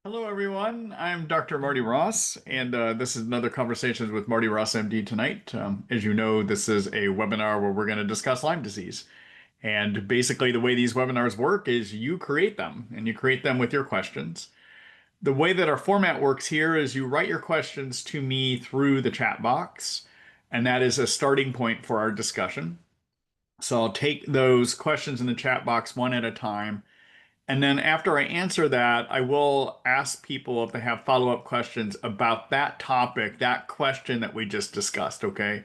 Hello, everyone. I'm Dr. Marty Ross, and this is another Conversations with Marty Ross MD tonight. As you know, this is a webinar where we're going to discuss Lyme disease. And basically, the way these webinars work is you create them, and you create them with your questions. The way that our format works here is you write your questions to me through the chat box, and that is a starting point for our discussion. So I'll take those questions in the chat box one at a time. And then after I answer that, I will ask people if they have follow-up questions about that topic, that question that we just discussed, okay?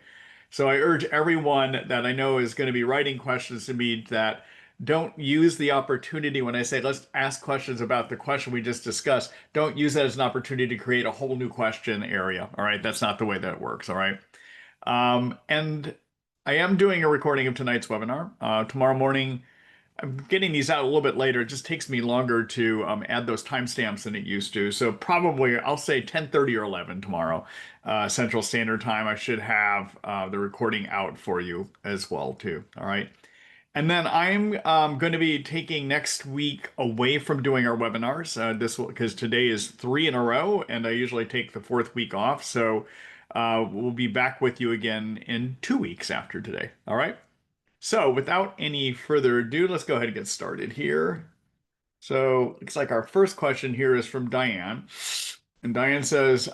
So I urge everyone that I know is going to be writing questions to me that don't use the opportunity when I say let's ask questions about the question we just discussed. Don't use that as an opportunity to create a whole new question area, all right? That's not the way that it works, all right? And I am doing a recording of tonight's webinar. Tomorrow morning, I'm getting these out a little bit later. It just takes me longer to add those timestamps than it used to. So probably I'll say 10:30 or 11 tomorrow, Central Standard Time. I should have the recording out for you as well too. All right. And then I'm going to be taking next week away from doing our webinars. This will because today is three in a row, and I usually take the fourth week off. So we'll be back with you again in 2 weeks after today. All right. So without any further ado, let's go ahead and get started here. So looks like our first question here is from Diane. And Diane says,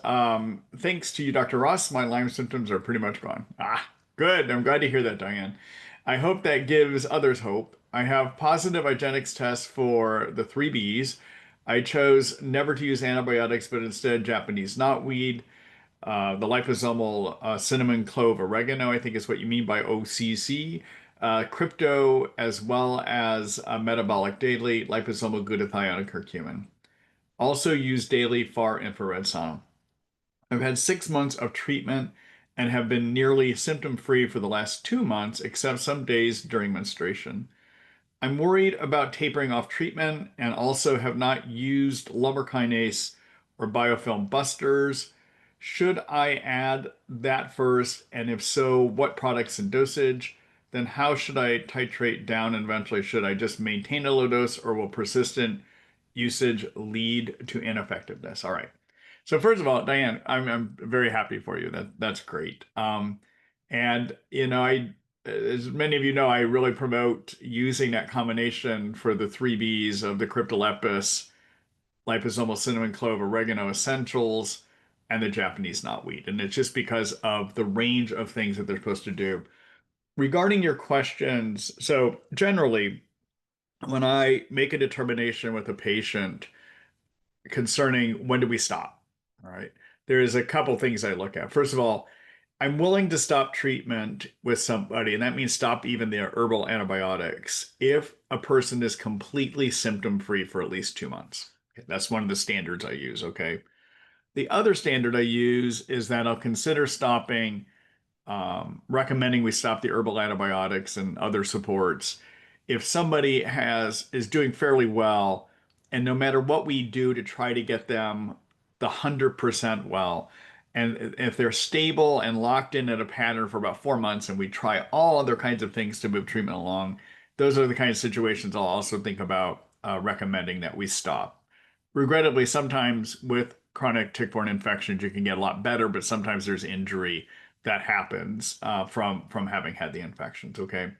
thanks to you, Dr. Ross, my Lyme symptoms are pretty much gone. Ah, good. I'm glad to hear that, Diane. I hope that gives others hope. I have positive IGenex tests for the three Bs. I chose never to use antibiotics, but instead Japanese knotweed, the liposomal cinnamon, clove, oregano, I think is what you mean by OCC, crypto, as well as metabolic daily, liposomal glutathione, curcumin. Also use daily far infrared sauna. I've had 6 months of treatment and have been nearly symptom-free for the last 2 months, except some days during menstruation. I'm worried about tapering off treatment and also have not used lumbrokinase or biofilm busters. Should I add that first? And if so, what products and dosage? Then how should I titrate down and eventually should I just maintain a low dose or will persistent usage lead to ineffectiveness? All right. So first of all, Diane, I'm very happy for you. That's great. And as many of you know, I really promote using that combination for the three Bs of the Cryptolepis, liposomal cinnamon clove oregano essentials, and the Japanese knotweed. And it's just because of the range of things that they're supposed to do. Regarding your questions, so generally, when I make a determination with a patient concerning when do we stop, all right, there's a couple things I look at. First of all, I'm willing to stop treatment with somebody, and that means stop even their herbal antibiotics if a person is completely symptom-free for at least 2 months. Okay, that's one of the standards I use, okay? The other standard I use is that I'll consider stopping, recommending we stop the herbal antibiotics and other supports if somebody is doing fairly well, and no matter what we do to try to get them the 100% well, and if they're stable and locked in at a pattern for about 4 months, and we try all other kinds of things to move treatment along, those are the kind of situations I'll also think about recommending that we stop. Regrettably, sometimes with chronic tick-borne infections, you can get a lot better, but sometimes there's injury that happens from having had the infections. Okay.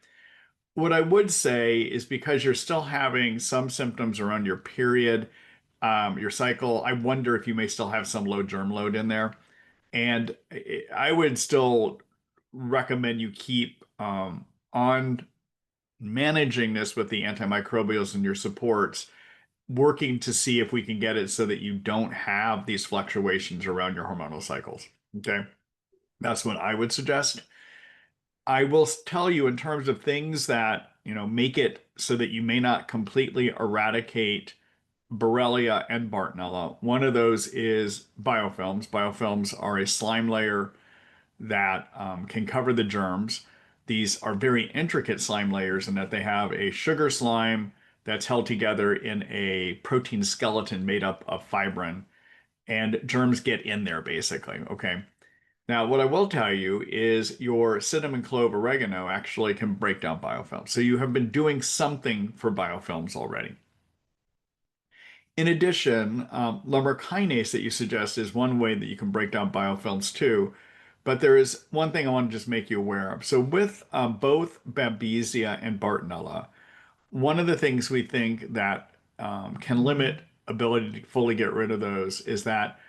What I would say is because you're still having some symptoms around your period, your cycle, I wonder if you may still have some low germ load in there. And I would still recommend you keep on managing this with the antimicrobials and your supports, working to see if we can get it so that you don't have these fluctuations around your hormonal cycles. Okay. That's what I would suggest. I will tell you in terms of things that, make it so that you may not completely eradicate Borrelia and Bartonella. One of those is biofilms. Biofilms are a slime layer that can cover the germs. These are very intricate slime layers in that they have a sugar slime that's held together in a protein skeleton made up of fibrin, and germs get in there basically. Okay. Now, what I will tell you is your cinnamon clove oregano actually can break down biofilms. So you have been doing something for biofilms already. In addition, lumbrokinase that you suggest is one way that you can break down biofilms too. But there is one thing I want to just make you aware of. So with both Babesia and Bartonella, one of the things we think that can limit ability to fully get rid of those is that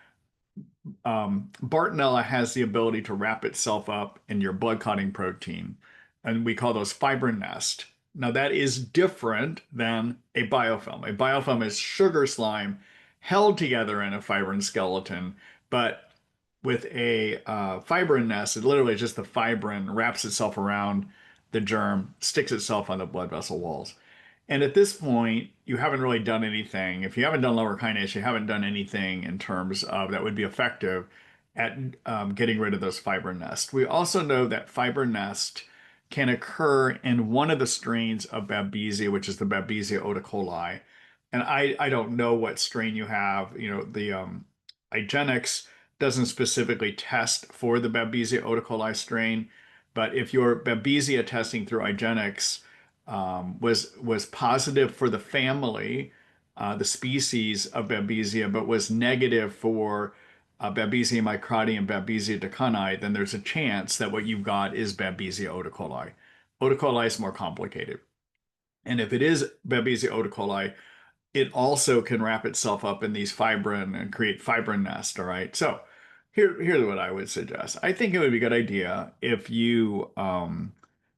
Bartonella has the ability to wrap itself up in your blood clotting protein, and we call those fibrin nest. Now, that is different than a biofilm. A biofilm is sugar slime held together in a fibrin skeleton, but with a fibrin nest, it literally just the fibrin wraps itself around the germ, sticks itself on the blood vessel walls. And at this point, you haven't really done anything. If you haven't done lower kinase, you haven't done anything in terms of that would be effective at getting rid of those fibrin nests. We also know that fibrin nest can occur in one of the strains of Babesia, which is the Babesia Odecoilei. And I don't know what strain you have. You know, the IGenex doesn't specifically test for the Babesia Odecoilei strain, but if your Babesia testing through IGenex was positive for the family, the species of Babesia, but was negative for Babesia microti and Babesia ducanii, then there's a chance that what you've got is Babesia odecoilei. Odecoilei is more complicated. And if it is Babesia odecoilei, it also can wrap itself up in these fibrin and create fibrin nest. All right. So here's what I would suggest. I think it would be a good idea if you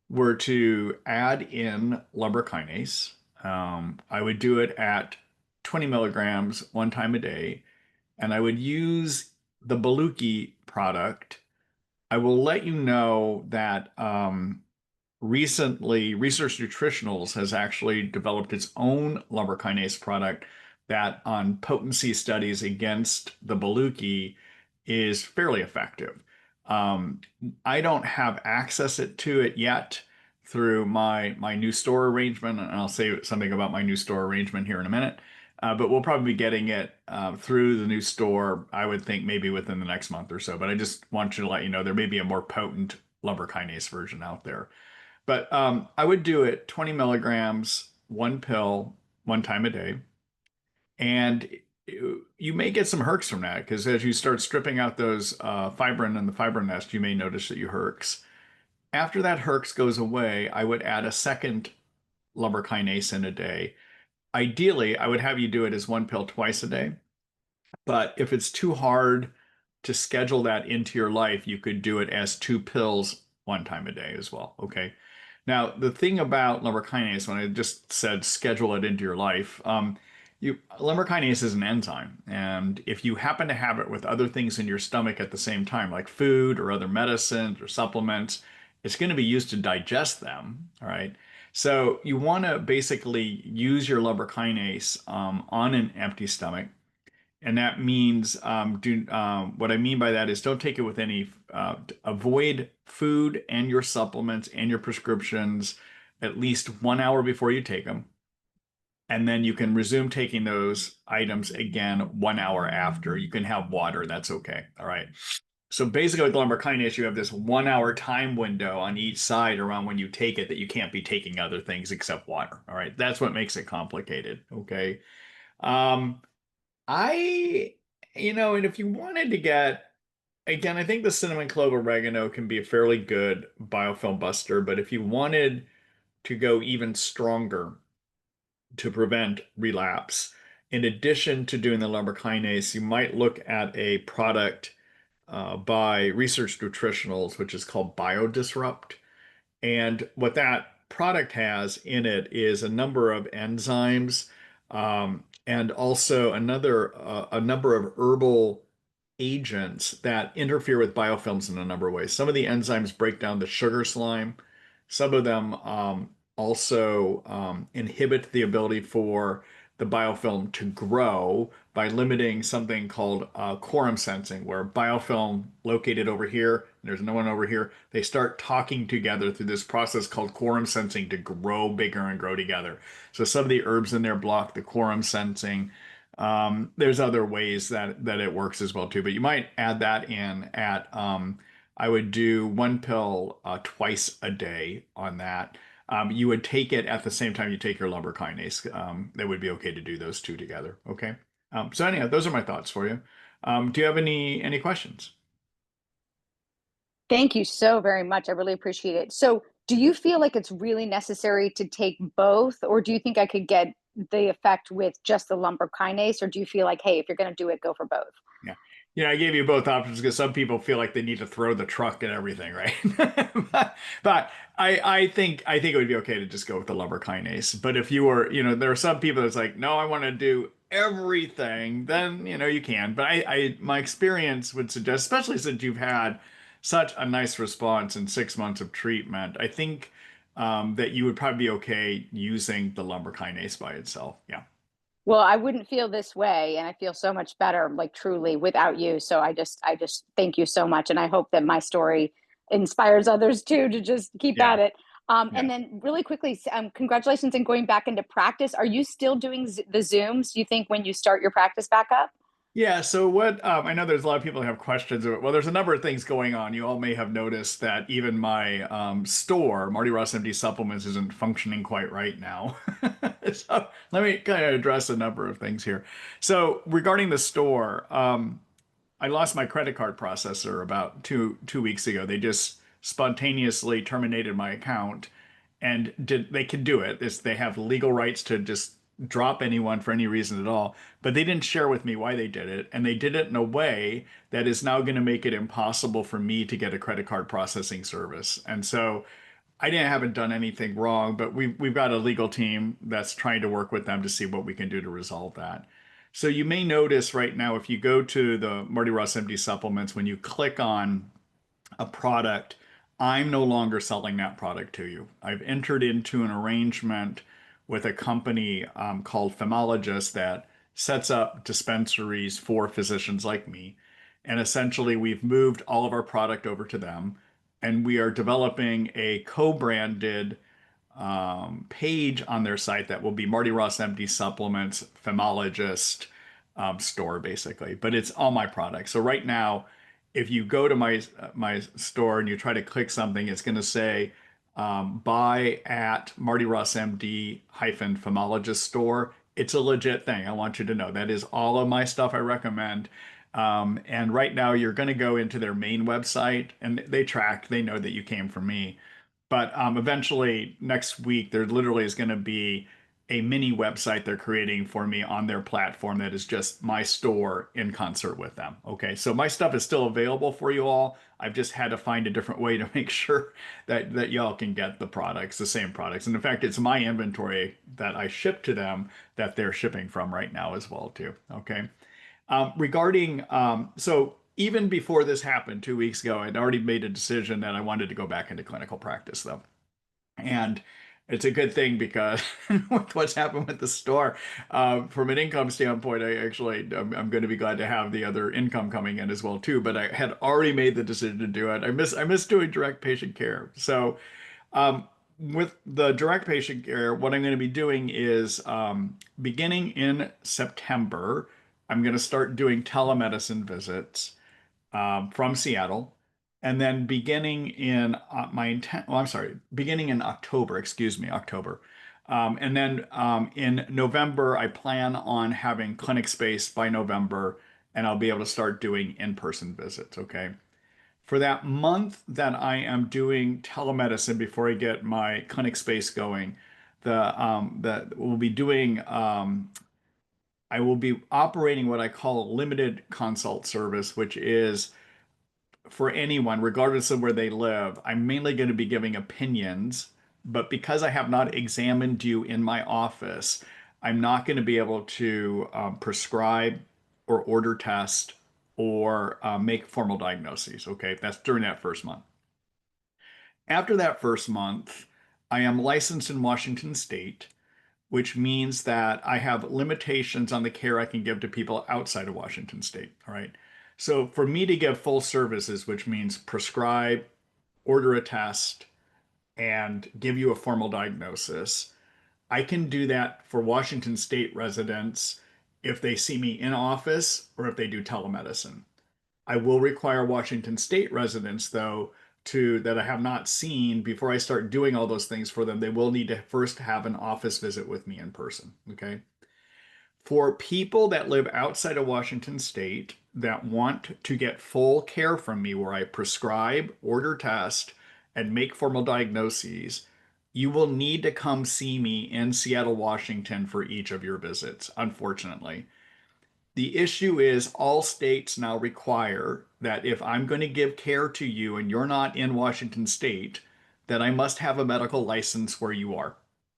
were to add in lumbrokinase. I would do it at 20 milligrams one time a day, and I would use the Baluki product. I will let you know that recently, Researched Nutritionals has actually developed its own lumbrokinase product that, on potency studies against the Baluki, is fairly effective. I don't have access to it yet through my new store arrangement, and I'll say something about my new store arrangement here in a minute. But we'll probably be getting it through the new store, I would think maybe within the next month or so. But I just want you to let you know there may be a more potent lumbrokinase version out there. But I would do it 20 milligrams, one pill, one time a day. And you may get some Herx from that because as you start stripping out those fibrin and the fibrin nest, you may notice that you Herx. After that Herx goes away, I would add a second lumbrokinase in a day. Ideally, I would have you do it as one pill twice a day. But if it's too hard to schedule that into your life, you could do it as two pills one time a day as well. Okay. Now, the thing about lumbrokinase, when I just said schedule it into your life, lumbrokinase is an enzyme. And if you happen to have it with other things in your stomach at the same time, like food or other medicines or supplements, it's going to be used to digest them. All right. So you want to basically use your lumbrokinase on an empty stomach. And that means, what I mean by that is don't take it with any, avoid food and your supplements and your prescriptions at least 1 hour before you take them. And then you can resume taking those items again 1 hour after. You can have water, that's okay. All right. So basically with lumbrokinase, you have this 1 hour time window on each side around when you take it that you can't be taking other things except water. All right. That's what makes it complicated. Okay. Um, I, and if you wanted to get, again, I think the cinnamon clove oregano can be a fairly good biofilm buster, but if you wanted to go even stronger to prevent relapse, in addition to doing the lumbrokinase, you might look at a product by Researched Nutritionals, which is called Biodisrupt. And what that product has in it is a number of enzymes and also a number of herbal agents that interfere with biofilms in a number of ways. Some of the enzymes break down the sugar slime. Some of them also inhibit the ability for the biofilm to grow by limiting something called quorum sensing, where biofilm located over here, and there's no one over here, they start talking together through this process called quorum sensing to grow bigger and grow together. So some of the herbs in there block the quorum sensing. There's other ways that it works as well too, but you might add that in at I would do one pill twice a day on that. you would take it at the same time you take your lumbrokinase. That would be okay to do those two together. Okay. So anyhow, those are my thoughts for you. Do you have any questions? Thank you so very much. I really appreciate it. So, do you feel like it's really necessary to take both, or do you think I could get the effect with just the lumbrokinase, or do you feel like, hey, if you're going to do it, go for both? Yeah. Yeah, I gave you both options because some people feel like they need to throw the truck and everything, right? But I think it would be okay to just go with the lumbrokinase. But if you were, there are some people that's like, no, I want to do everything, then you can. But I my experience would suggest, especially since you've had such a nice response in 6 months of treatment, I think that you would probably be okay using the lumbrokinase by itself. Yeah. Well, I wouldn't feel this way, and I feel so much better, like truly, without you. So I just thank you so much, and I hope that my story inspires others too to just keep Yeah. at it. Yeah. And then, really quickly, congratulations on going back into practice. Are you still doing the Zooms? Do you think when you start your practice back up? Yeah, so what I know there's a lot of people who have questions. Well, there's a number of things going on. You all may have noticed that even my store, Marty Ross MD Supplements, isn't functioning quite right now. So let me kind of address a number of things here. So regarding the store, I lost my credit card processor about two weeks ago. They just spontaneously terminated my account, and they can do it. They have legal rights to just drop anyone for any reason at all. But they didn't share with me why they did it, and they did it in a way that is now going to make it impossible for me to get a credit card processing service. And so haven't done anything wrong, but we've got a legal team that's trying to work with them to see what we can do to resolve that. So you may notice right now, if you go to the Marty Ross MD supplements, when you click on a product, I'm no longer selling that product to you. I've entered into an arrangement with a company called Femologist that sets up dispensaries for physicians like me. And essentially, we've moved all of our product over to them, and we are developing a co-branded page on their site that will be Marty Ross MD Supplements Femologist store, basically. But it's all my products. So right now, if you go to my store and you try to click something, it's going to say buy at Marty Ross MD hyphen Femologist store. It's a legit thing. I want you to know that is all of my stuff I recommend. And right now, you're going to go into their main website, and they know that you came from me. But eventually, next week, there literally is going to be a mini website they're creating for me on their platform that is just my store in concert with them. Okay, so my stuff is still available for you all. I've just had to find a different way to make sure that y'all can get the products, the same products. And in fact, it's my inventory that I ship to them that they're shipping from right now as well too. Okay. So even before this happened 2 weeks ago, I'd already made a decision that I wanted to go back into clinical practice, though. And it's a good thing because with what's happened with the store, from an income standpoint, I'm going to be glad to have the other income coming in as well too. But I had already made the decision to do it. I miss doing direct patient care. So with the direct patient care, what I'm going to be doing is beginning in September, I'm going to start doing telemedicine visits from Seattle. And then beginning in October, excuse me, October. And then in November, I plan on having clinic space by November, and I'll be able to start doing in-person visits. Okay. For that month that I am doing telemedicine before I get my clinic space going, the we'll be doing I will be operating what I call a limited consult service, which is for anyone, regardless of where they live. I'm mainly going to be giving opinions, but because I have not examined you in my office, I'm not going to be able to prescribe or order test or make formal diagnoses. Okay, that's during that first month. After that first month, I am licensed in Washington State, which means that I have limitations on the care I can give to people outside of Washington State. All right. So for me to give full services, which means prescribe, order a test, and give you a formal diagnosis, I can do that for Washington State residents if they see me in office or if they do telemedicine. I will require Washington State residents, though, that I have not seen, before I start doing all those things for them, they will need to first have an office visit with me in person. Okay. For people that live outside of Washington State that want to get full care from me, where I prescribe, order test, and make formal diagnoses, you will need to come see me in Seattle, Washington for each of your visits, unfortunately. The issue is all states now require that if I'm going to give care to you and you're not in Washington State, that I must have a medical license where you are.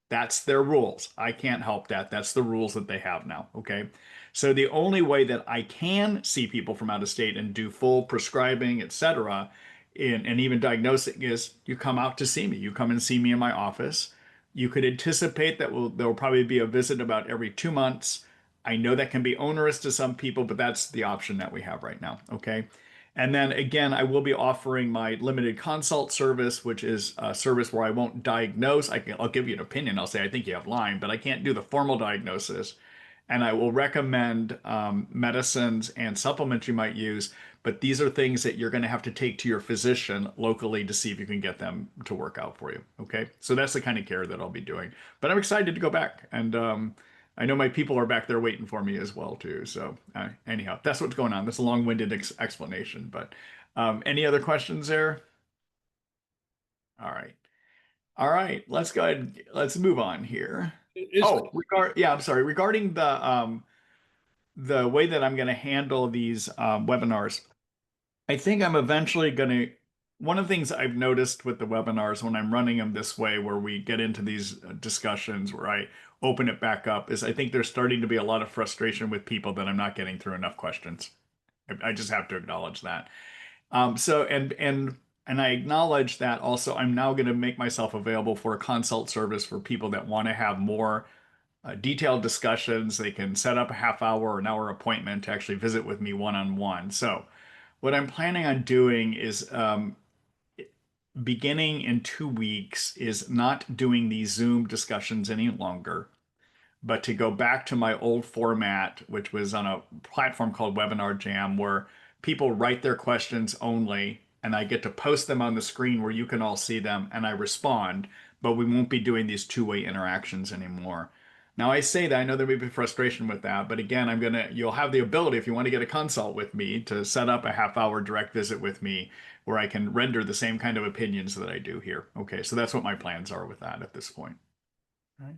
That's their rules. I can't help that. That's the rules that they have now. Okay. So the only way that I can see people from out of state and do full prescribing, etc., and even diagnosing is you come out to see me. You come and see me in my office. You could anticipate that there will probably be a visit about every 2 months. I know that can be onerous to some people, but that's the option that we have right now. Okay. And then again, I will be offering my limited consult service, which is a service where I won't diagnose. I'll give you an opinion. I'll say, I think you have Lyme, but I can't do the formal diagnosis. And I will recommend medicines and supplements you might use. But these are things that you're going to have to take to your physician locally to see if you can get them to work out for you. Okay. So that's the kind of care that I'll be doing. But I'm excited to go back. And I know my people are back there waiting for me as well too. So anyhow, that's what's going on. That's a long-winded explanation. But any other questions there? All right. All right. Let's go ahead. Let's move on here. Is Oh, yeah, I'm sorry. Regarding the way that I'm going to handle these webinars, I think I'm eventually going to. One of the things I've noticed with the webinars when I'm running them this way, where we get into these discussions where I open it back up, is I think there's starting to be a lot of frustration with people that I'm not getting through enough questions. I just have to acknowledge that. And I acknowledge that also I'm now going to make myself available for a consult service for people that want to have more detailed discussions. They can set up a half hour or an hour appointment to actually visit with me one-on-one. So what I'm planning on doing is beginning in 2 weeks is not doing these Zoom discussions any longer, but to go back to my old format, which was on a platform called Webinar Jam, where people write their questions only, and I get to post them on the screen where you can all see them, and I respond, but we won't be doing these two-way interactions anymore. Now I say that I know there may be frustration with that, but again, you'll have the ability, if you want to get a consult with me, to set up a half-hour direct visit with me where I can render the same kind of opinions that I do here. Okay, so that's what my plans are with that at this point.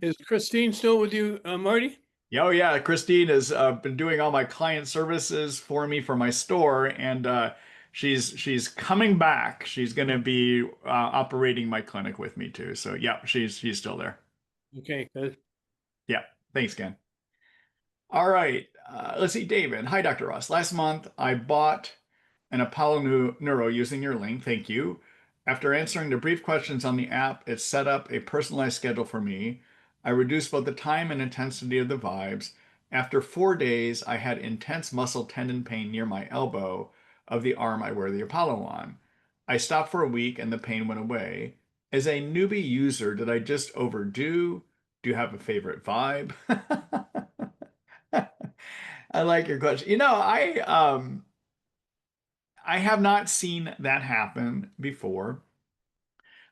Is Christine still with you, Marty? Yeah, oh yeah, Christine has been doing all my client services for me for my store, and she's coming back. She's going to be operating my clinic with me too. So yeah, she's still there. Okay, good. Yeah, thanks, Ken. All right, let's see, David. Hi, Dr. Ross. Last month I bought an Apollo Neuro using your link. Thank you. After answering the brief questions on the app, it set up a personalized schedule for me. I reduced both the time and intensity of the vibes. After 4 days, I had intense muscle tendon pain near my elbow of the arm I wear the Apollo on. I stopped for a week and the pain went away. As a newbie user, did I just overdo? Do you have a favorite vibe? I like your question. I have not seen that happen before.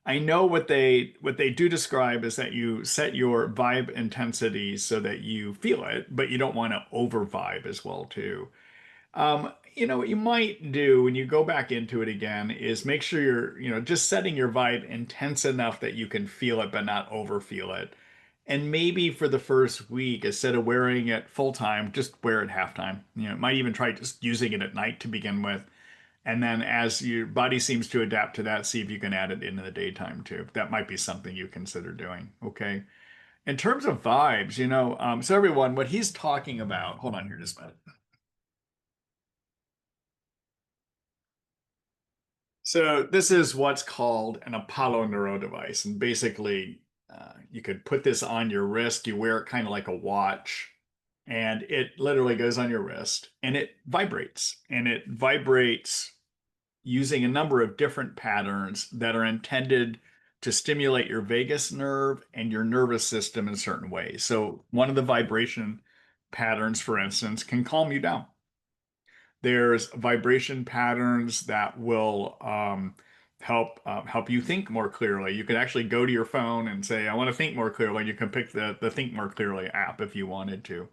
I know what they do describe is that you set your vibe intensity so that you feel it, but you don't want to over vibe as well too. What you might do when you go back into it again is make sure you're, just setting your vibe intense enough that you can feel it but not over feel it. And maybe for the first week, instead of wearing it full time, just wear it halftime. Might even try just using it at night to begin with. And then as your body seems to adapt to that, see if you can add it into the daytime too. That might be something you consider doing. Okay. In terms of vibes, so everyone, what he's talking about, hold on here just a minute. So this is what's called an Apollo Neuro device. And basically, you could put this on your wrist. You wear it kind of like a watch. And it literally goes on your wrist and it vibrates. And it vibrates using a number of different patterns that are intended to stimulate your vagus nerve and your nervous system in certain ways. So one of the vibration patterns, for instance, can calm you down. There's vibration patterns that will help you think more clearly. You could actually go to your phone and say, I want to think more clearly. You can pick the Think More Clearly app if you wanted to.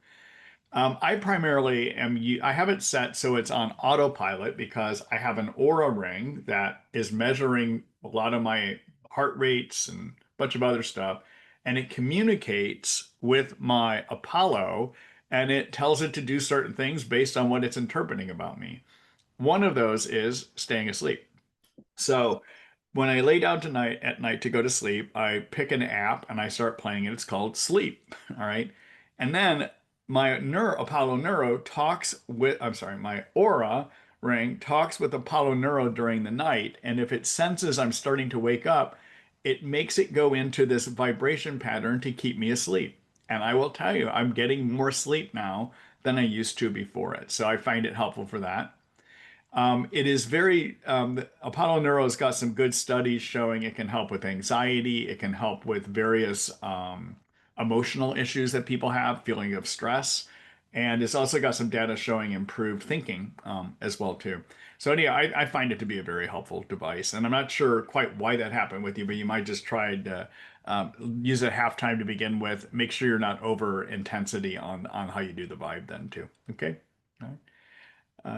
I primarily I have it set so it's on autopilot because I have an Aura ring that is measuring a lot of my heart rates and a bunch of other stuff. And it communicates with my Apollo and it tells it to do certain things based on what it's interpreting about me. One of those is staying asleep. So when I lay down tonight at night to go to sleep, I pick an app and I start playing it. It's called Sleep. All right. And then my Apollo Neuro talks with, I'm sorry, my Aura ring talks with Apollo Neuro during the night. And if it senses I'm starting to wake up, it makes it go into this vibration pattern to keep me asleep. And I will tell you, I'm getting more sleep now than I used to before it. So I find it helpful for that. It is very, Apollo Neuro's got some good studies showing it can help with anxiety. It can help with various emotional issues that people have, feeling of stress. And it's also got some data showing improved thinking as well too. So anyway, I find it to be a very helpful device. And I'm not sure quite why that happened with you, but you might just try to use it half time to begin with. Make sure you're not over intensity on how you do the vibe then too. Okay. All right.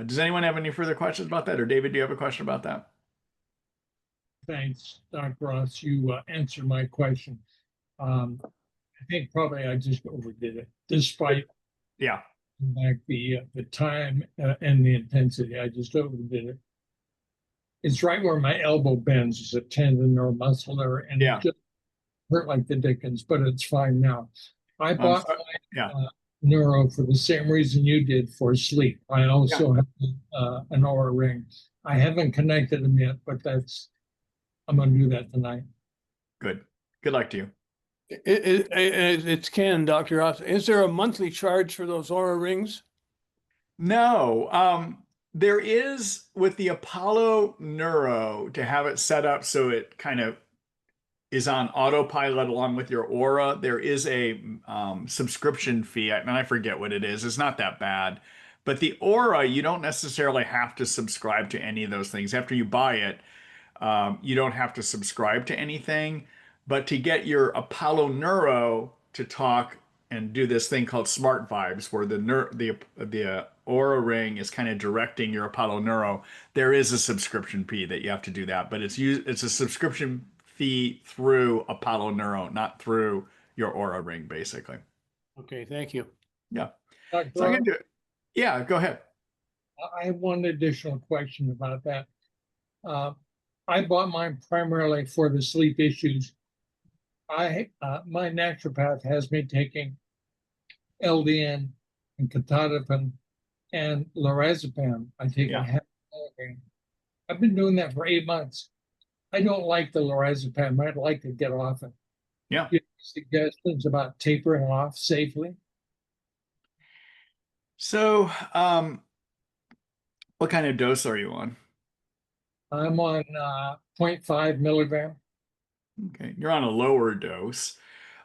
Does anyone have any further questions about that? Or David, do you have a question about that? Thanks, Dr. Ross. You answered my question. I think probably I just overdid it, despite Yeah. back the time and the intensity. I just overdid it. It's right where my elbow bends. It's a tendon or muscle there, and Yeah. it just hurt like the dickens, but it's fine now. I bought yeah. my Neuro for the same reason you did, for sleep. I also have an Aura ring. I haven't connected them yet, but I'm going to do that tonight. Good. Good luck to you. It's Ken, Dr. Ross. Is there a monthly charge for those Aura rings? No. There is with the Apollo Neuro to have it set up so it kind of is on autopilot along with your Aura. There is a subscription fee, and I forget what it is. It's not that bad. But the Aura, you don't necessarily have to subscribe to any of those things. After you buy it, you don't have to subscribe to anything. But to get your Apollo Neuro to talk and do this thing called Smart Vibes, where the Aura ring is kind of directing your Apollo Neuro, there is a subscription fee that you have to do that. But it's a subscription fee through Apollo Neuro, not through your Aura ring, basically. Okay, thank you. Yeah. Dr. So I can do it. Yeah, go ahead. I have one additional question about that. I bought mine primarily for the sleep issues. My naturopath has me taking LDN and clothianidin and lorazepam. I take a half milligram. I've been doing that for 8 months. I don't like the lorazepam. I'd like to get off it. Yeah. Do you have suggestions about tapering off safely? So, what kind of dose are you on? I'm on 0.5 milligram. Okay, you're on a lower dose.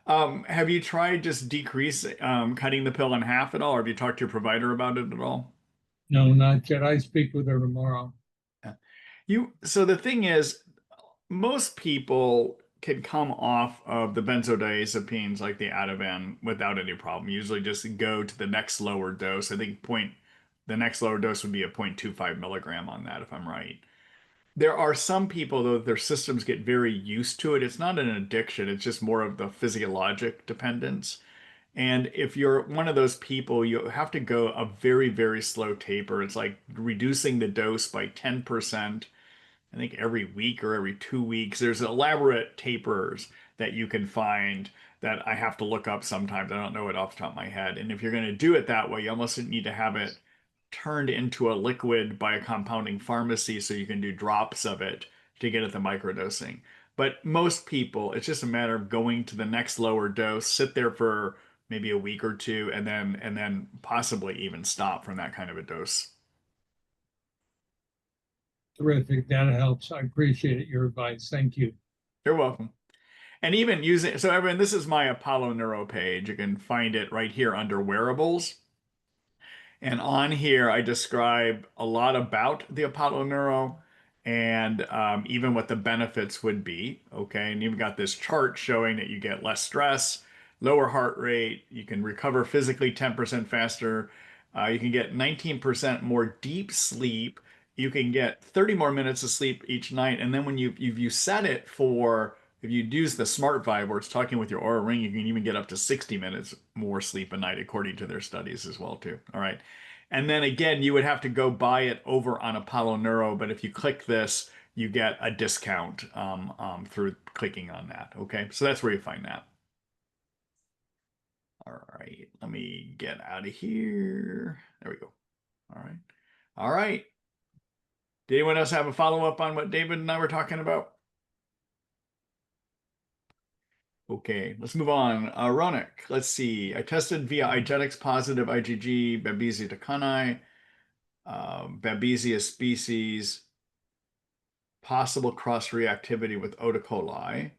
Have you tried just cutting the pill in half at all, or have you talked to your provider about it at all? No, not yet. I speak with her tomorrow. Yeah. So the thing is, most people can come off of the benzodiazepines like the Ativan without any problem. Usually just go to the next lower dose. I think the next lower dose would be a 0.25 milligram on that, if I'm right. There are some people, though, their systems get very used to it. It's not an addiction, it's just more of the physiologic dependence. And if you're one of those people, you have to go a very, very slow taper. It's like reducing the dose by 10%, I think every week or every 2 weeks. There's elaborate tapers that you can find that I have to look up sometimes. I don't know it off the top of my head. And if you're going to do it that way, you almost need to have it turned into a liquid by a compounding pharmacy so you can do drops of it to get at the microdosing. But most people, it's just a matter of going to the next lower dose, sit there for maybe a week or two, and then possibly even stop from that kind of a dose. Terrific. That helps. I appreciate your advice. Thank you. You're welcome. And even using, so everyone, this is my Apollo Neuro page. You can find it right here under wearables. And on here, I describe a lot about the Apollo Neuro. and even what the benefits would be. Okay, and you've got this chart showing that you get less stress, lower heart rate, you can recover physically 10% faster, you can get 19% more deep sleep, you can get 30 more minutes of sleep each night, and then when you set it for, if you use the Smart Vibe where it's talking with your Aura Ring, you can even get up to 60 minutes more sleep a night according to their studies as well too. All right. And then again, you would have to go buy it over on Apollo Neuro, but if you click this, you get a discount through clicking on that. Okay, so that's where you find that. All right, let me get out of here. There we go. All right. All right. Did anyone else have a follow-up on what David and I were talking about? Okay, let's move on. Ronak, let's see. I tested via IGenex positive IgG Babesia ducanii, Babesia species, possible cross-reactivity with Odecoilei.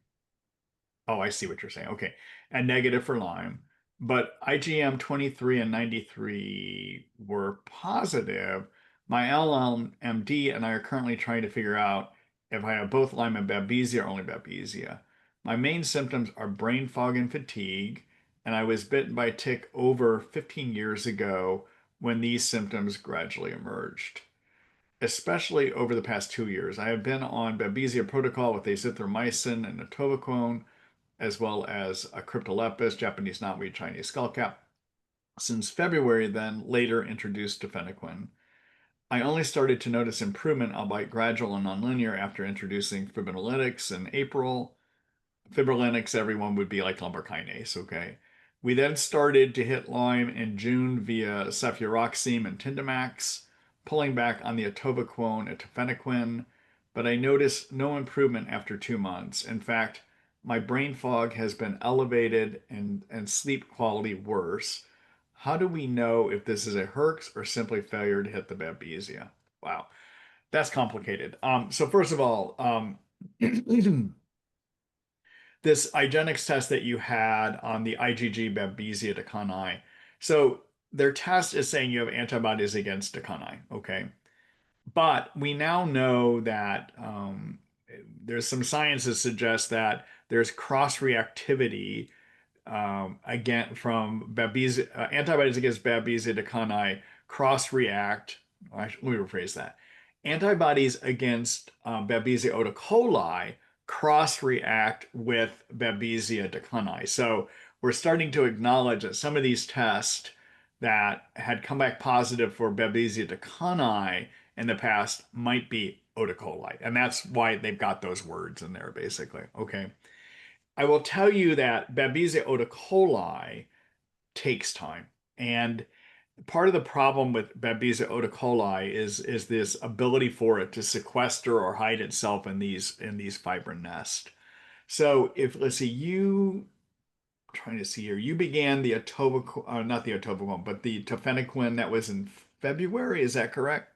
Oh, I see what you're saying. Okay, and negative for Lyme. But IgM 23 and 93 were positive. My LLMD and I are currently trying to figure out if I have both Lyme and Babesia or only Babesia. My main symptoms are brain fog and fatigue, and I was bitten by a tick over 15 years ago when these symptoms gradually emerged. Especially over the past 2 years, I have been on Babesia protocol with azithromycin and atovaquone, as well as a Cryptolepis, Japanese knotweed, Chinese skullcap, since February, then later introduced tafenoquine. I only started to notice improvement, albeit gradual and nonlinear, after introducing fibrinolytics in April. Fibrinolytics, everyone would be like lumbrokinase, okay? We then started to hit Lyme in June via cefuroxime and Tindamax, pulling back on the atovaquone and tafenoquine, but I noticed no improvement after 2 months. In fact, my brain fog has been elevated and sleep quality worse. How do we know if this is a Herx or simply failure to hit the Babesia? Wow, that's complicated. So first of all, this IGenex test that you had on the IgG Babesia ducanii. So their test is saying you have antibodies against ducanii, okay? But we now know that there's some science that suggests that there's cross-reactivity again from Babesia, antibodies against Babesia ducanii cross-react. Let me rephrase that. Antibodies against Babesia odecoilei cross-react with Babesia ducanii. So we're starting to acknowledge that some of these tests that had come back positive for Babesia ducanii in the past might be Odecoilei. And that's why they've got those words in there, basically. Okay. I will tell you that Babesia Odecoilei takes time. And part of the problem with Babesia Odecoilei is this ability for it to sequester or hide itself in these fibrin nests. So if, let's see, trying to see here, you began the atovaquone, not the atovaquone, but the tafenoquine that was in February. Is that correct?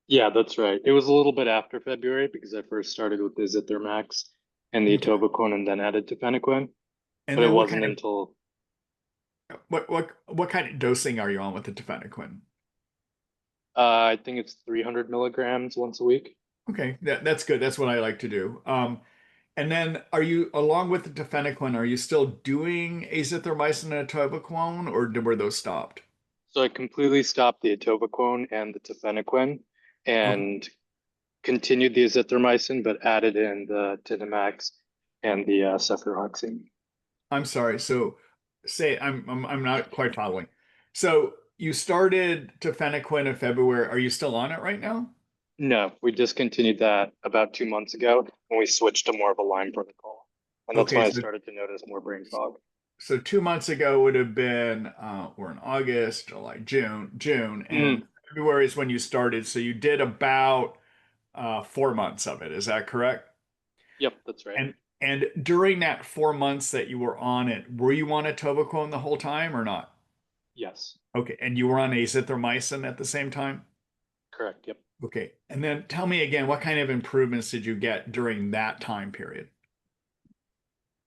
Yeah, that's right. It was a little bit after February because I first started with the Zithromax and the Okay. atovaquone and then added tafenoquine. And But it then what wasn't kind of until what kind of dosing are you on with the tafenoquine? I think it's 300 milligrams once a week. Okay, that's good. That's what I like to do. And then are you, along with the tafenoquine, are you still doing azithromycin and atovaquone, or were those stopped? So I completely stopped the atovaquone and the tafenoquine Okay. and continued the azithromycin, but added in the Tindamax and the cefuroxime. I'm sorry. So say I'm not quite following. So you started tafenoquine in February. Are you still on it right now? No, we discontinued that about 2 months ago when we switched to more of a Lyme protocol. And that's Okay, when I started to notice more brain fog. so 2 months ago would have been we're in August, July, June, and February is when you started. So you did about 4 months of it. Is that correct? Yep, that's right. And during that 4 months that you were on it, were you on atovaquone the whole time or not? Yes, Okay, and you were on azithromycin at the same time? correct. Yep. Okay, and then tell me again, what kind of improvements did you get during that time period?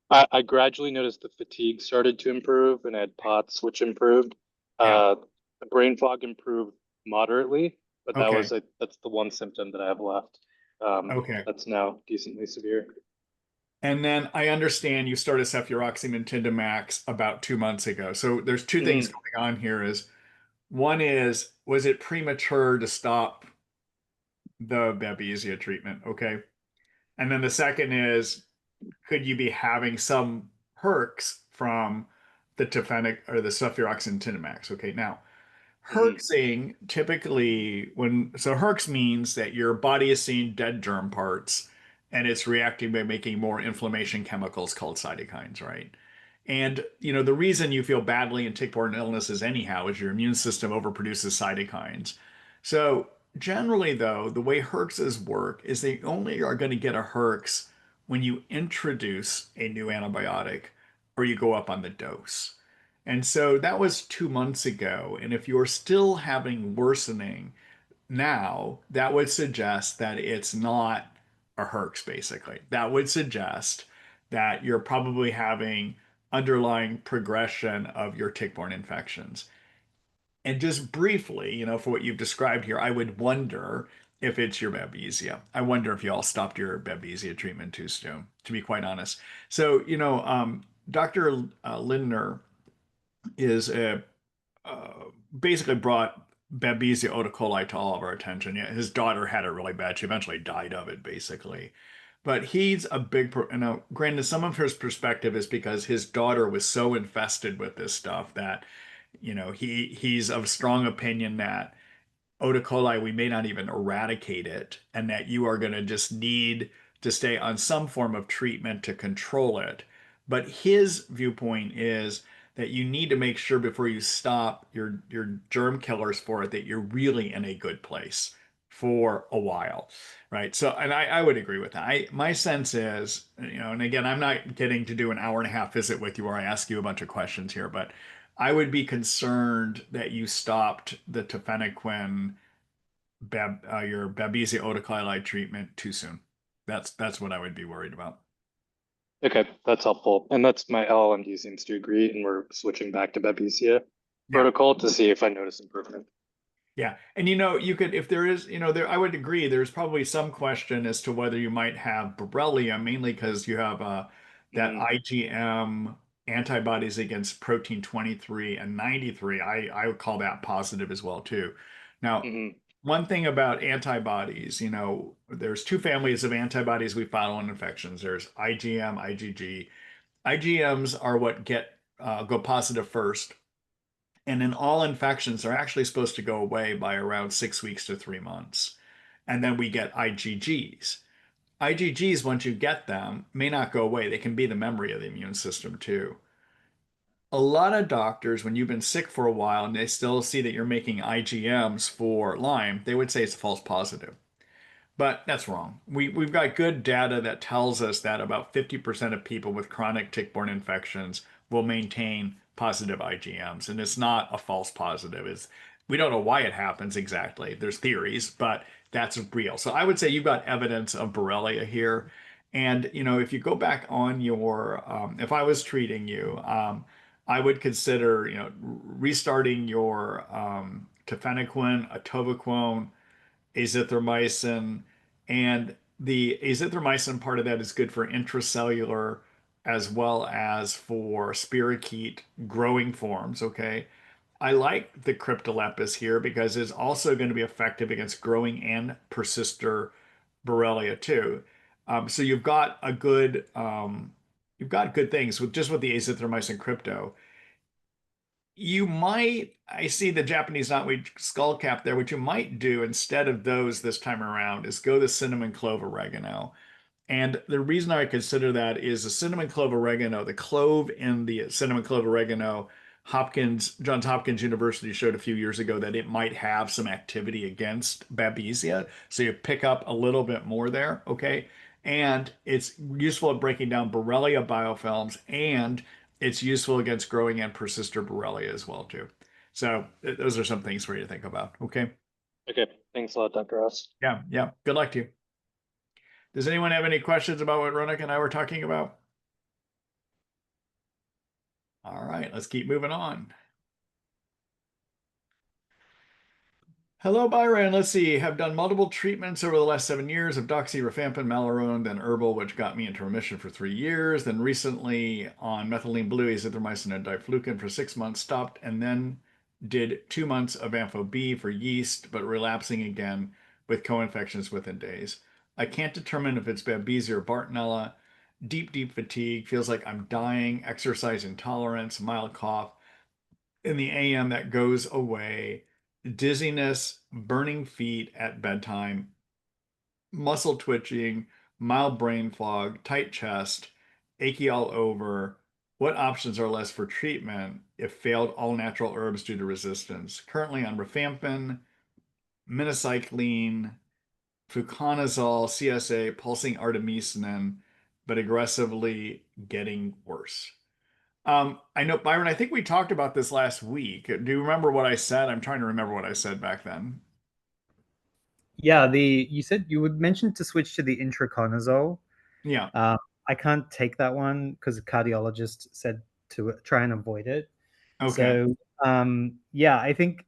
I gradually noticed the fatigue started to improve and I had POTS, which improved. Yeah. The brain fog improved moderately, but Okay. that's the one symptom that I have left. Okay. That's now decently severe. And then I understand you started cefuroxime and Tindamax about 2 months ago. So there's two things Mhm. going on here is one is, was it premature to stop the Babesia treatment? Okay. And then the second is, could you be having some Herx from the tafenic or the cefuroxime Tindamax? Okay. Now, Mhm. Herxing typically Herx means that your body is seeing dead germ parts and it's reacting by making more inflammation chemicals called cytokines, right? And the reason you feel badly in tick-borne illnesses anyhow is your immune system overproduces cytokines. So generally though, the way Herxes work is they only are going to get a Herx when you introduce a new antibiotic or you go up on the dose. And so that was 2 months ago. And if you're still having worsening now, that would suggest that it's not a Herx, basically. That would suggest that you're probably having underlying progression of your tick-borne infections. And just briefly, for what you've described here, I would wonder if it's your Babesia. I wonder if you all stopped your Babesia treatment too soon, to be quite honest. So, Dr. Lindner is uh, basically brought Babesia Odecoilei to all of our attention. Yeah, his daughter had it really bad. She eventually died of it, basically. But he's a big, granted, some of his perspective is because his daughter was so infested with this stuff that, he's of strong opinion that Oda coli, we may not even eradicate it, and that you are going to just need to stay on some form of treatment to control it. But his viewpoint is that you need to make sure before you stop your germ killers for it that you're really in a good place for a while, right? So, and I would agree with that. My sense is, and again, I'm not getting to do an hour and a half visit with you where I ask you a bunch of questions here, but I would be concerned that you stopped the tafenoquine your Babesia odecoilei treatment too soon. That's what I would be worried about. Okay, that's helpful. And that's my LLMD seems to agree, and we're switching back to Babesia Yeah. protocol to see if I notice improvement. Yeah. And you could, if there is, I would agree there's probably some question as to whether you might have Borrelia, mainly because you have that Mhm. IgM antibodies against protein 23 and 93. I would call that positive as well too. Now, Mhm. one thing about antibodies, there's two families of antibodies we follow in infections. There's IgM, IgG. IgMs are what go positive first. And in all infections, they're actually supposed to go away by around 6 weeks to 3 months. And then we get IgGs. IgGs, once you get them, may not go away. They can be the memory of the immune system too. A lot of doctors, when you've been sick for a while and they still see that you're making IgMs for Lyme, they would say it's a false positive. But that's wrong. We've got good data that tells us that about 50% of people with chronic tick-borne infections will maintain positive IgMs. And it's not a false positive. We don't know why it happens exactly. There's theories, but that's real. So I would say you've got evidence of Borrelia here. And, if you go back on if I was treating you, I would consider, restarting your tafenoquine, atovaquone, azithromycin, and the azithromycin part of that is good for intracellular as well as for spirochete growing forms. Okay. I like the Cryptolepis here because it's also going to be effective against growing and persister Borrelia too. So you've got good things with the azithromycin crypto. I see the Japanese knotweed skull cap there. What you might do instead of those this time around is go the cinnamon clove oregano. And the reason I consider that is the cinnamon clove oregano, the clove in the cinnamon clove oregano, Johns Hopkins University showed a few years ago that it might have some activity against Babesia. So you pick up a little bit more there, okay? And it's useful at breaking down Borrelia biofilms, and it's useful against growing and persister Borrelia as well, too. So those are some things for you to think about, okay? Okay, thanks a lot, Dr. Ross. Yeah, yeah. Good luck to you. Does anyone have any questions about what Ronak and I were talking about? All right, let's keep moving on. Hello, Byron. Let's see. Have done multiple treatments over the last 7 years of doxy, rifampin, malarone, then herbal, which got me into remission for 3 years. Then recently on methylene blue, azithromycin, and diflucan for 6 months, stopped, and then did 2 months of Ampho B for yeast, but relapsing again with co-infections within days. I can't determine if it's Babesia or Bartonella. Deep fatigue. Feels like I'm dying. Exercise intolerance, mild cough in the AM that goes away, dizziness, burning feet at bedtime, muscle twitching, mild brain fog, tight chest, achy all over. What options are less for treatment if failed all natural herbs due to resistance? Currently on rifampin, minocycline, fluconazole, CSA, pulsing artemisinin, but aggressively getting worse. I know, Byron, I think we talked about this last week. Do you remember what I said? I'm trying to remember what I said back then. Yeah, you said you would mention to switch to the intraconazole. Yeah. I can't take that one because the cardiologist said to try and avoid it. Okay. So, yeah, I think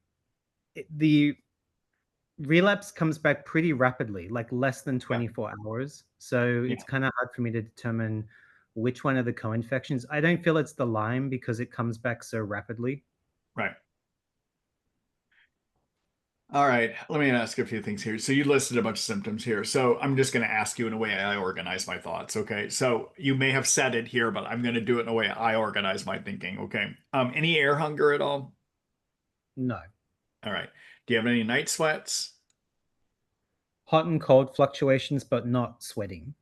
the relapse comes back pretty rapidly, like less than 24 hours. So Yeah. it's kind of hard for me to determine which one of the co-infections. I don't feel it's the Lyme because it comes back so rapidly. Right. All right. Let me ask a few things here. So you listed a bunch of symptoms here. So I'm just going to ask you in a way I organize my thoughts. Okay. So you may have said it here, but I'm going to do it in a way I organize my thinking. Okay. Any air hunger at all? No. All right. Do you have any night sweats? Hot and cold fluctuations, but not sweating.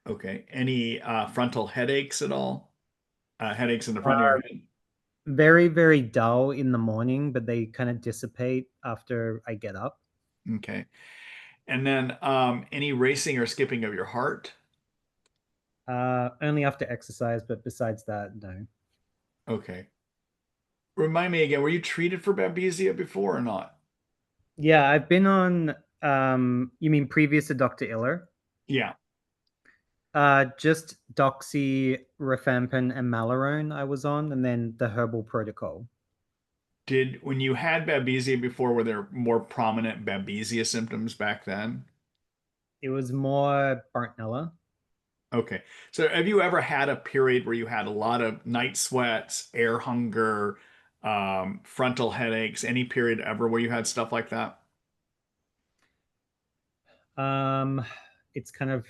Okay. Any frontal headaches at all? Headaches in the front of your head? Very, very dull in the morning, but they kind of dissipate after I get up. Okay. And then any racing or skipping of your heart? Only after exercise, but besides that, no. Okay. Remind me again, were you treated for Babesia before or not? Yeah, I've been on, you mean previous to Dr. Iller? Yeah. Just doxy, rifampin, and malarone I was on, and then the herbal protocol. When you had Babesia before, were there more prominent Babesia symptoms back then? It was more Bartonella. Okay. So have you ever had a period where you had a lot of night sweats, air hunger, frontal headaches, any period ever where you had stuff like that? It's kind of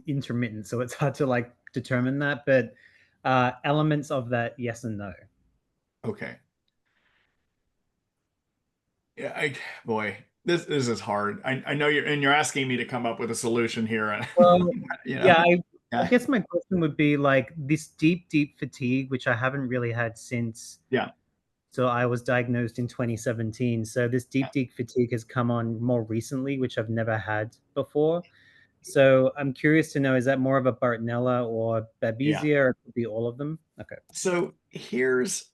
intermittent, so it's hard to like determine that, but elements of that, yes and no. Okay. Yeah, boy, this is hard. I know you're asking me to come up with a solution here, and Well, you know. yeah, I Yeah. guess my question would be like this deep fatigue, which I haven't really had since. Yeah. So I was diagnosed in 2017. So this deep fatigue has come on more recently, which I've never had before. So I'm curious to know, is that more of a Bartonella or Yeah. Babesia, or it could be all of them? Okay. So here's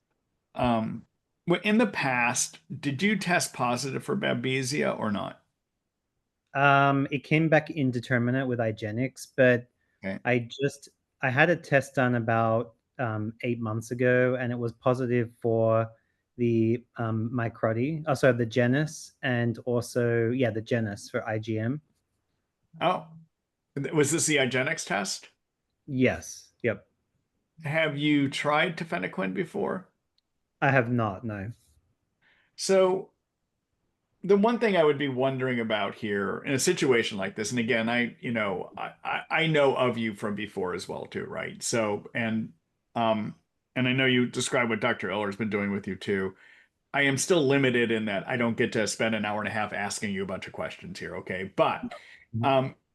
in the past, did you test positive for Babesia or not? It came back indeterminate with IGenex, but Okay. I had a test done about 8 months ago, and it was positive for the the genus, and also the genus for IgM. Oh, was this the IGenex test? Yes. Yep. Have you tried tafenoquine before? I have not. No. So the one thing I would be wondering about here in a situation like this, and again, I know of you from before as well too, right? So and I know you described what Dr. Eller's been doing with you too. I am still limited in that I don't get to spend an hour and a half asking you a bunch of questions here, okay? But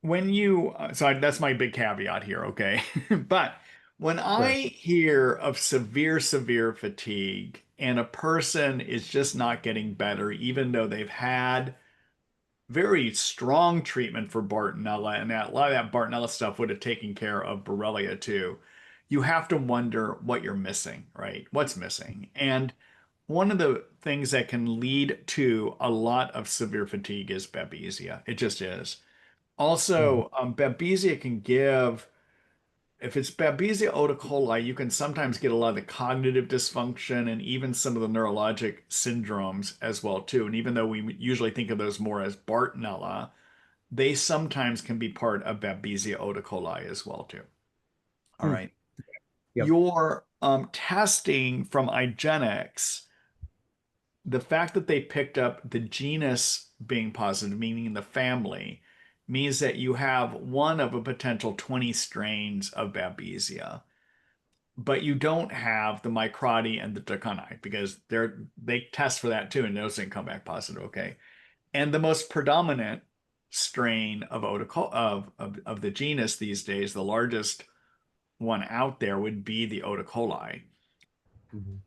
when you, that's my big caveat here, okay? But when I hear of severe fatigue and a person is just not getting better, even though they've had very strong treatment for Bartonella, and that a lot of that Bartonella stuff would have taken care of Borrelia too, you have to wonder what you're missing, right? What's missing? And one of the things that can lead to a lot of severe fatigue is Babesia. It just is. Also, Babesia can give if it's Babesia Odecoilei, you can sometimes get a lot of the cognitive dysfunction and even some of the neurologic syndromes as well too. And even though we usually think of those more as Bartonella, they sometimes can be part of Babesia Odecoilei as well too. All right. Yep. Your testing from IGenex, the fact that they picked up the genus being positive, meaning the family, means that you have one of a potential 20 strains of Babesia, but you don't have the microti and the ducanii because they test for that too, and those didn't come back positive. Okay, and the most predominant strain of of the genus these days, the largest one out there would be the Odecoilei.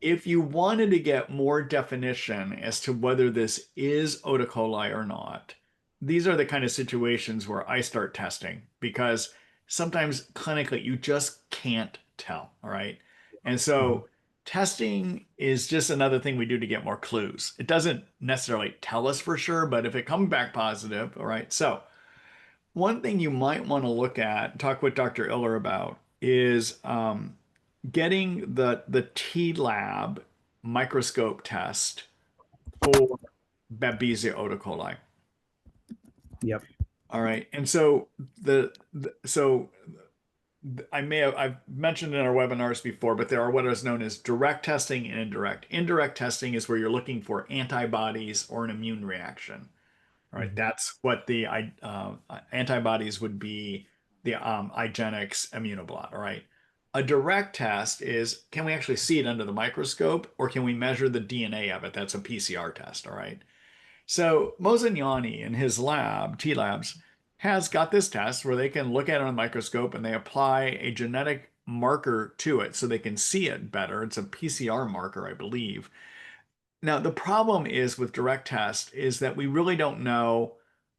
If you wanted to get more definition as to whether this is Odecoilei or not, these are the kind of situations where I start testing because sometimes clinically you just can't tell. All right. And so testing is just another thing we do to get more clues. It doesn't necessarily tell us for sure, but if it comes back positive, all right. So one thing you might want to look at, talk with Dr. Iller about, is getting the TLab microscope test for Babesia Odecoilei. Yep. All right. And so I've mentioned in our webinars before, but there are what is known as direct testing and indirect. Indirect testing is where you're looking for antibodies or an immune reaction. All right. That's what the antibodies would be, the IGenex immunoblot. All right. A direct test is, can we actually see it under the microscope or can we measure the DNA of it? That's a PCR test. All right. So Mozignani in his lab, TLabs, has got this test where they can look at it on a microscope and they apply a genetic marker to it so they can see it better. It's a PCR marker, I believe. Now, the problem is with direct test is that we really don't know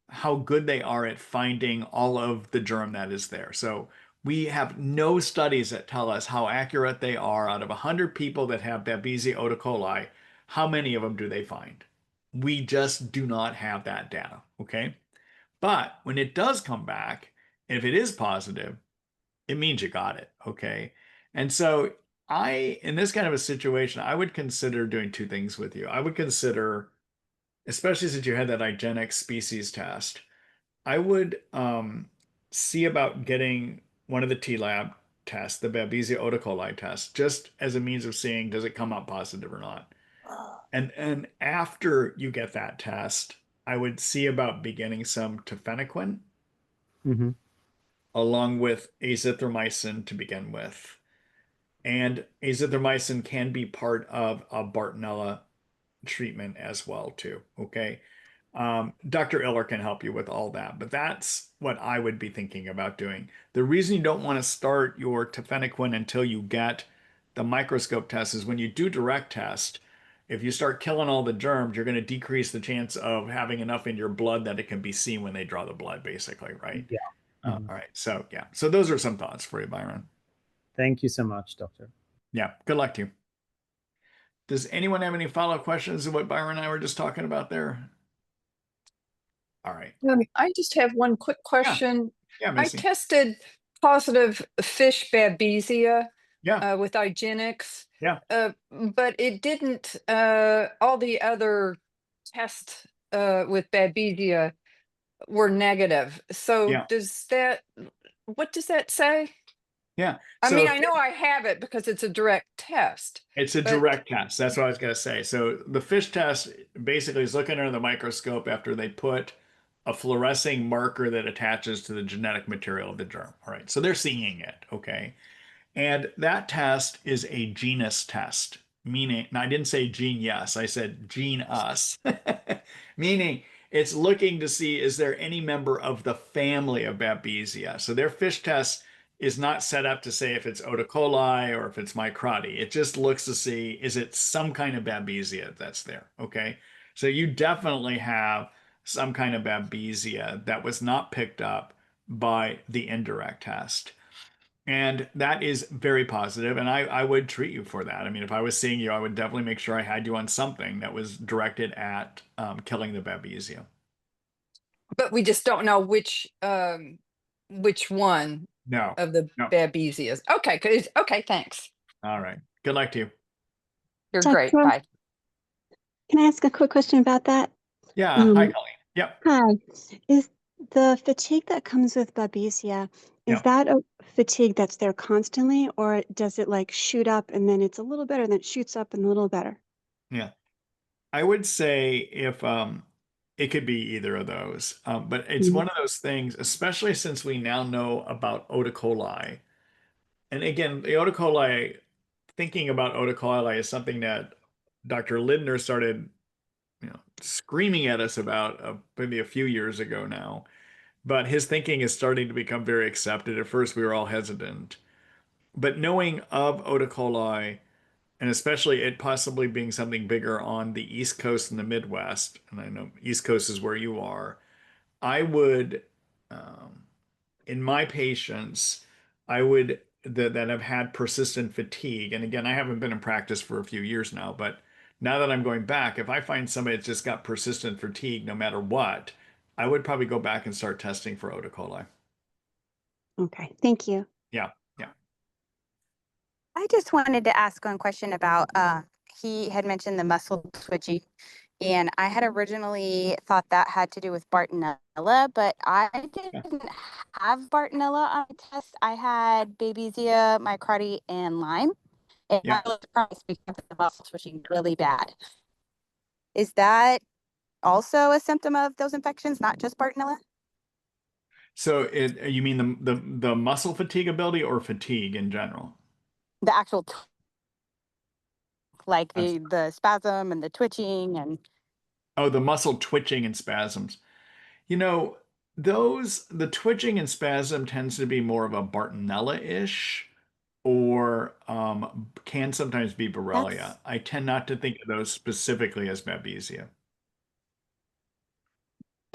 how good they are at finding all of the germ that is there. So we have no studies that tell us how accurate they are. Out of 100 people that have Babesia Odecoilei, how many of them do they find? We just do not have that data, okay? But when it does come back, if it is positive, it means you got it, okay? And so in this kind of a situation, I would consider doing two things with you. I would consider, especially since you had that IGenex species test, I would see about getting one of the TLab tests, the Babesia Odecoilei test, just as a means of seeing does it come up positive or not. And after you get that test, I would see about beginning some tafenoquine along with azithromycin to begin with. And azithromycin can be part of a Bartonella treatment as well too. Okay. Dr. Iller can help you with all that, but that's what I would be thinking about doing. The reason you don't want to start your tafenoquine until you get the microscope test is when you do direct test, if you start killing all the germs, you're going to decrease the chance of having enough in your blood that it can be seen when they draw the blood, basically, right? Yeah. All right. So yeah. So those are some thoughts for you, Byron. Thank you so much, Doctor. Yeah. Good luck to you. Does anyone have any follow-up questions of what Byron and I were just talking about there? All right. I just have one quick question. Yeah, I Macy. tested positive fish Babesia Yeah. with IGenex. Yeah. But it didn't, all the other tests with Babesia were negative. So Yeah. what does that say? Yeah. I So mean, I know I have it because it's a direct test. it's a but- direct test. That's what I was going to say. So the fish test basically is looking under the microscope after they put a fluorescing marker that attaches to the genetic material of the germ. All right. So they're seeing it. Okay. And that test is a genus test, meaning, and I didn't say gene yes, I said gene us, meaning it's looking to see is there any member of the family of Babesia. So their fish test is not set up to say if it's Odecoilei or if it's microti. It just looks to see is it some kind of Babesia that's there. Okay. So you definitely have some kind of Babesia that was not picked up by the indirect test. And that is very positive, and I would treat you for that. I mean, if I was seeing you, I would definitely make sure I had you on something that was directed at killing the Babesia. But we just don't know which one No, of the no. Babesias. Okay, good. Okay, thanks. All right. Good luck to you. You're great. Doctor, Bye. can I ask a quick question about that? Yeah. Hi, Colleen. Yep. Hi. Is the fatigue that comes with Babesia, is Yep. that a fatigue that's there constantly, or does it like shoot up and then it's a little better, then it shoots up and a little better? Yeah. I would say if it could be either of those, but it's Mhm. one of those things, especially since we now know about Odecoilei. And again, the Odecoilei, thinking about Odecoilei is something that Dr. Lindner started, screaming at us about maybe a few years ago now. But his thinking is starting to become very accepted. At first, we were all hesitant. But knowing of Odecoilei, and especially it possibly being something bigger on the East Coast and the Midwest, and I know East Coast is where you are, I would, um, in my patients, I would that have had persistent fatigue, and again, I haven't been in practice for a few years now, but now that I'm going back, if I find somebody that's just got persistent fatigue, no matter what, I would probably go back and start testing for Odecoilei. Okay, thank you. Yeah, yeah. I just wanted to ask one question about he had mentioned the muscle twitching, and I had originally thought that had to do with Bartonella, but I Yeah. didn't have Bartonella on the test. I had Babesia, microti, and Lyme, and Yeah. I was surprised because the muscle twitching really bad. Is that also a symptom of those infections, not just Bartonella? So you mean the muscle fatigue ability or fatigue in general? The actual like That's- the spasm and the twitching and Oh, the muscle twitching and spasms. You know, the twitching and spasm tends to be more of a Bartonella-ish or can sometimes be Borrelia. that's I tend not to think of those specifically as Babesia.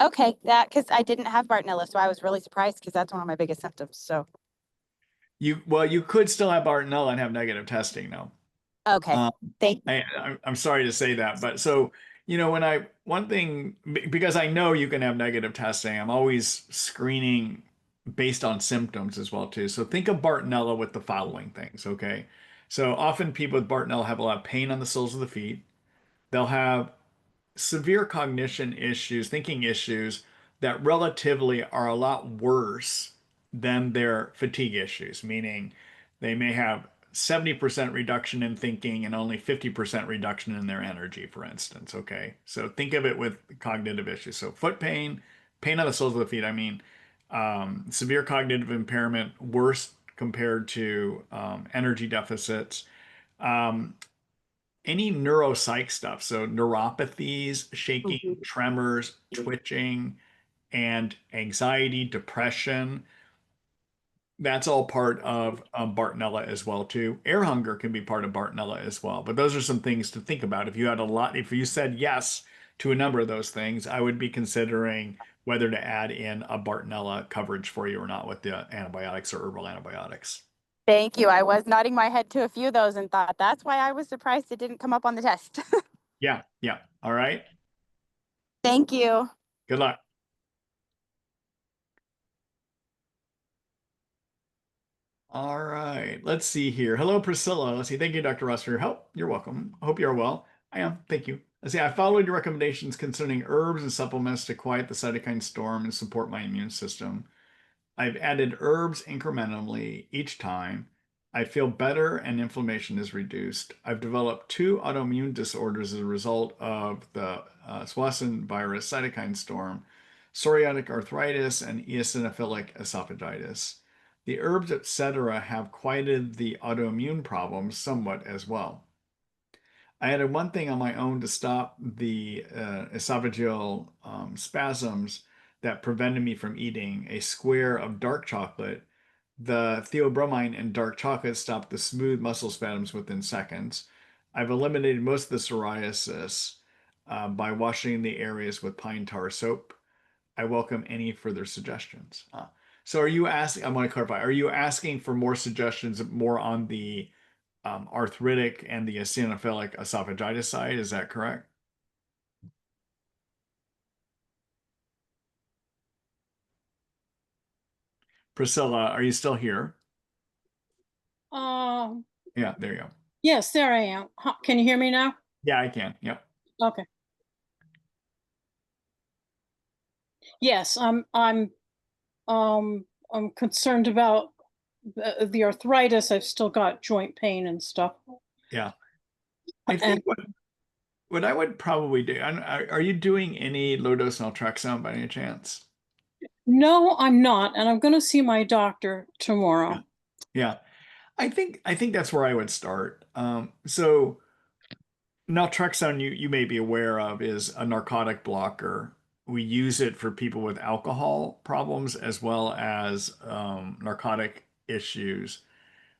okay. That because I didn't have Bartonella, so I was really surprised because that's one of my biggest symptoms. So You could still have Bartonella and have negative testing, though. okay, Um, thank I'm sorry to say that, but so, one thing, because I know you can have negative testing, I'm always screening based on symptoms as well, too. So think of Bartonella with the following things, okay? So often people with Bartonella have a lot of pain on the soles of the feet. They'll have severe cognition issues, thinking issues that relatively are a lot worse than their fatigue issues, meaning they may have 70% reduction in thinking and only 50% reduction in their energy, for instance. Okay. So think of it with cognitive issues. So foot pain, pain on the soles of the feet, severe cognitive impairment, worse compared to energy deficits. Um, any neuropsych stuff, so neuropathies, shaking, Mhm. tremors, twitching, and anxiety, depression, that's all part of Bartonella as well too. Air hunger can be part of Bartonella as well. But those are some things to think about. If you said yes to a number of those things, I would be considering whether to add in a Bartonella coverage for you or not with the antibiotics or herbal antibiotics. thank you. I was nodding my head to a few of those and thought that's why I was surprised it didn't come up on the test. Yeah, yeah. All right. Thank you. Good luck. All right, let's see here. Hello, Priscilla. Let's see. Thank you, Dr. Ross, for your help. You're welcome. I hope you are well. I am. Thank you. Let's see. I followed your recommendations concerning herbs and supplements to quiet the cytokine storm and support my immune system. I've added herbs incrementally each time. I feel better and inflammation is reduced. I've developed 2 autoimmune disorders as a result of the Swassen virus cytokine storm, psoriatic arthritis and eosinophilic esophagitis. The herbs, etc., have quieted the autoimmune problems somewhat as well. I added one thing on my own to stop the esophageal spasms that prevented me from eating a square of dark chocolate. The theobromine in dark chocolate stopped the smooth muscle spasms within seconds. I've eliminated most of the psoriasis by washing the areas with pine tar soap. I welcome any further suggestions. So are you asking, I want to clarify, are you asking for more suggestions more on the arthritic and the eosinophilic esophagitis side? Is that correct? Priscilla, are you still here? Um, Yeah, there you go. yes, there I am. Can you hear me now? Yeah, I can. Yep. Okay. Yes, I'm concerned about the arthritis. I've still got joint pain and stuff. Yeah. I think what I would probably do, are you doing any low-dose naltrexone by any chance? No, I'm not, and I'm going to see my doctor tomorrow. Yeah. I think that's where I would start. So naltrexone, you may be aware of, is a narcotic blocker. We use it for people with alcohol problems as well as narcotic issues.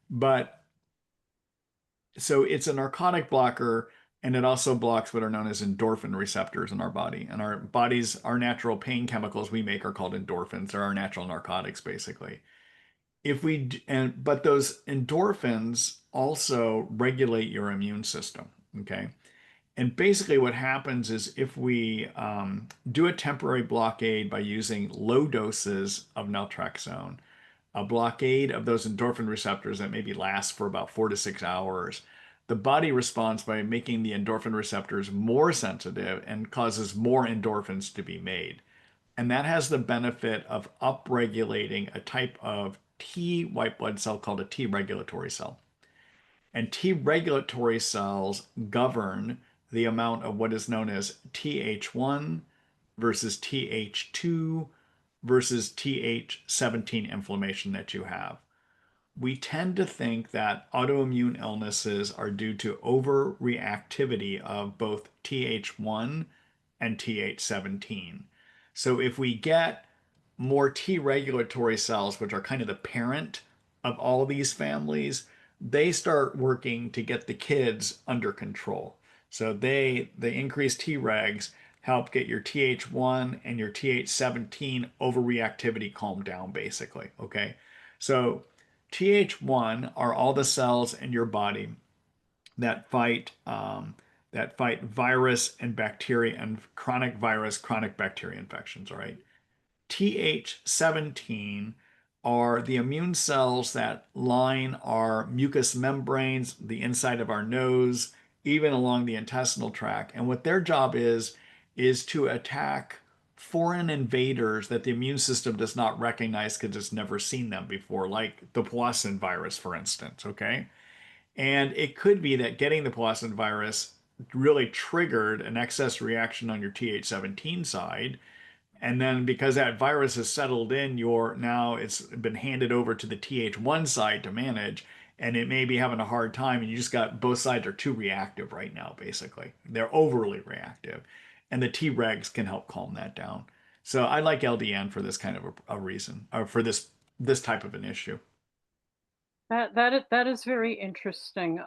But so it's a narcotic blocker, and it also blocks what are known as endorphin receptors in our body. And our bodies, our natural pain chemicals we make are called endorphins. They're our natural narcotics, basically. But those endorphins also regulate your immune system. Okay. And basically, what happens is if we do a temporary blockade by using low doses of naltrexone, a blockade of those endorphin receptors that maybe lasts for about 4 to 6 hours, the body responds by making the endorphin receptors more sensitive and causes more endorphins to be made. And that has the benefit of upregulating a type of T white blood cell called a T regulatory cell. And T regulatory cells govern the amount of what is known as Th1 versus Th2 versus Th17 inflammation that you have. We tend to think that autoimmune illnesses are due to overreactivity of both Th1 and Th17. So if we get more T regulatory cells, which are kind of the parent of all these families, they start working to get the kids under control. So the increased T regs help get your Th1 and your Th17 overreactivity calmed down, basically. Okay. So Th1 are all the cells in your body that fight virus and bacteria and chronic virus, chronic bacteria infections. All right. Th17 are the immune cells that line our mucous membranes, the inside of our nose, even along the intestinal tract. And what their job is to attack foreign invaders that the immune system does not recognize because it's never seen them before, like the Powassan virus, for instance. Okay. And it could be that getting the Powassan virus really triggered an excess reaction on your Th17 side. And then because that virus has settled in, now it's been handed over to the Th1 side to manage, and it may be having a hard time. And you just got both sides are too reactive right now, basically. They're overly reactive. And the T regs can help calm that down. So I like LDN for this kind of a reason, or for this type of an issue. That is very interesting.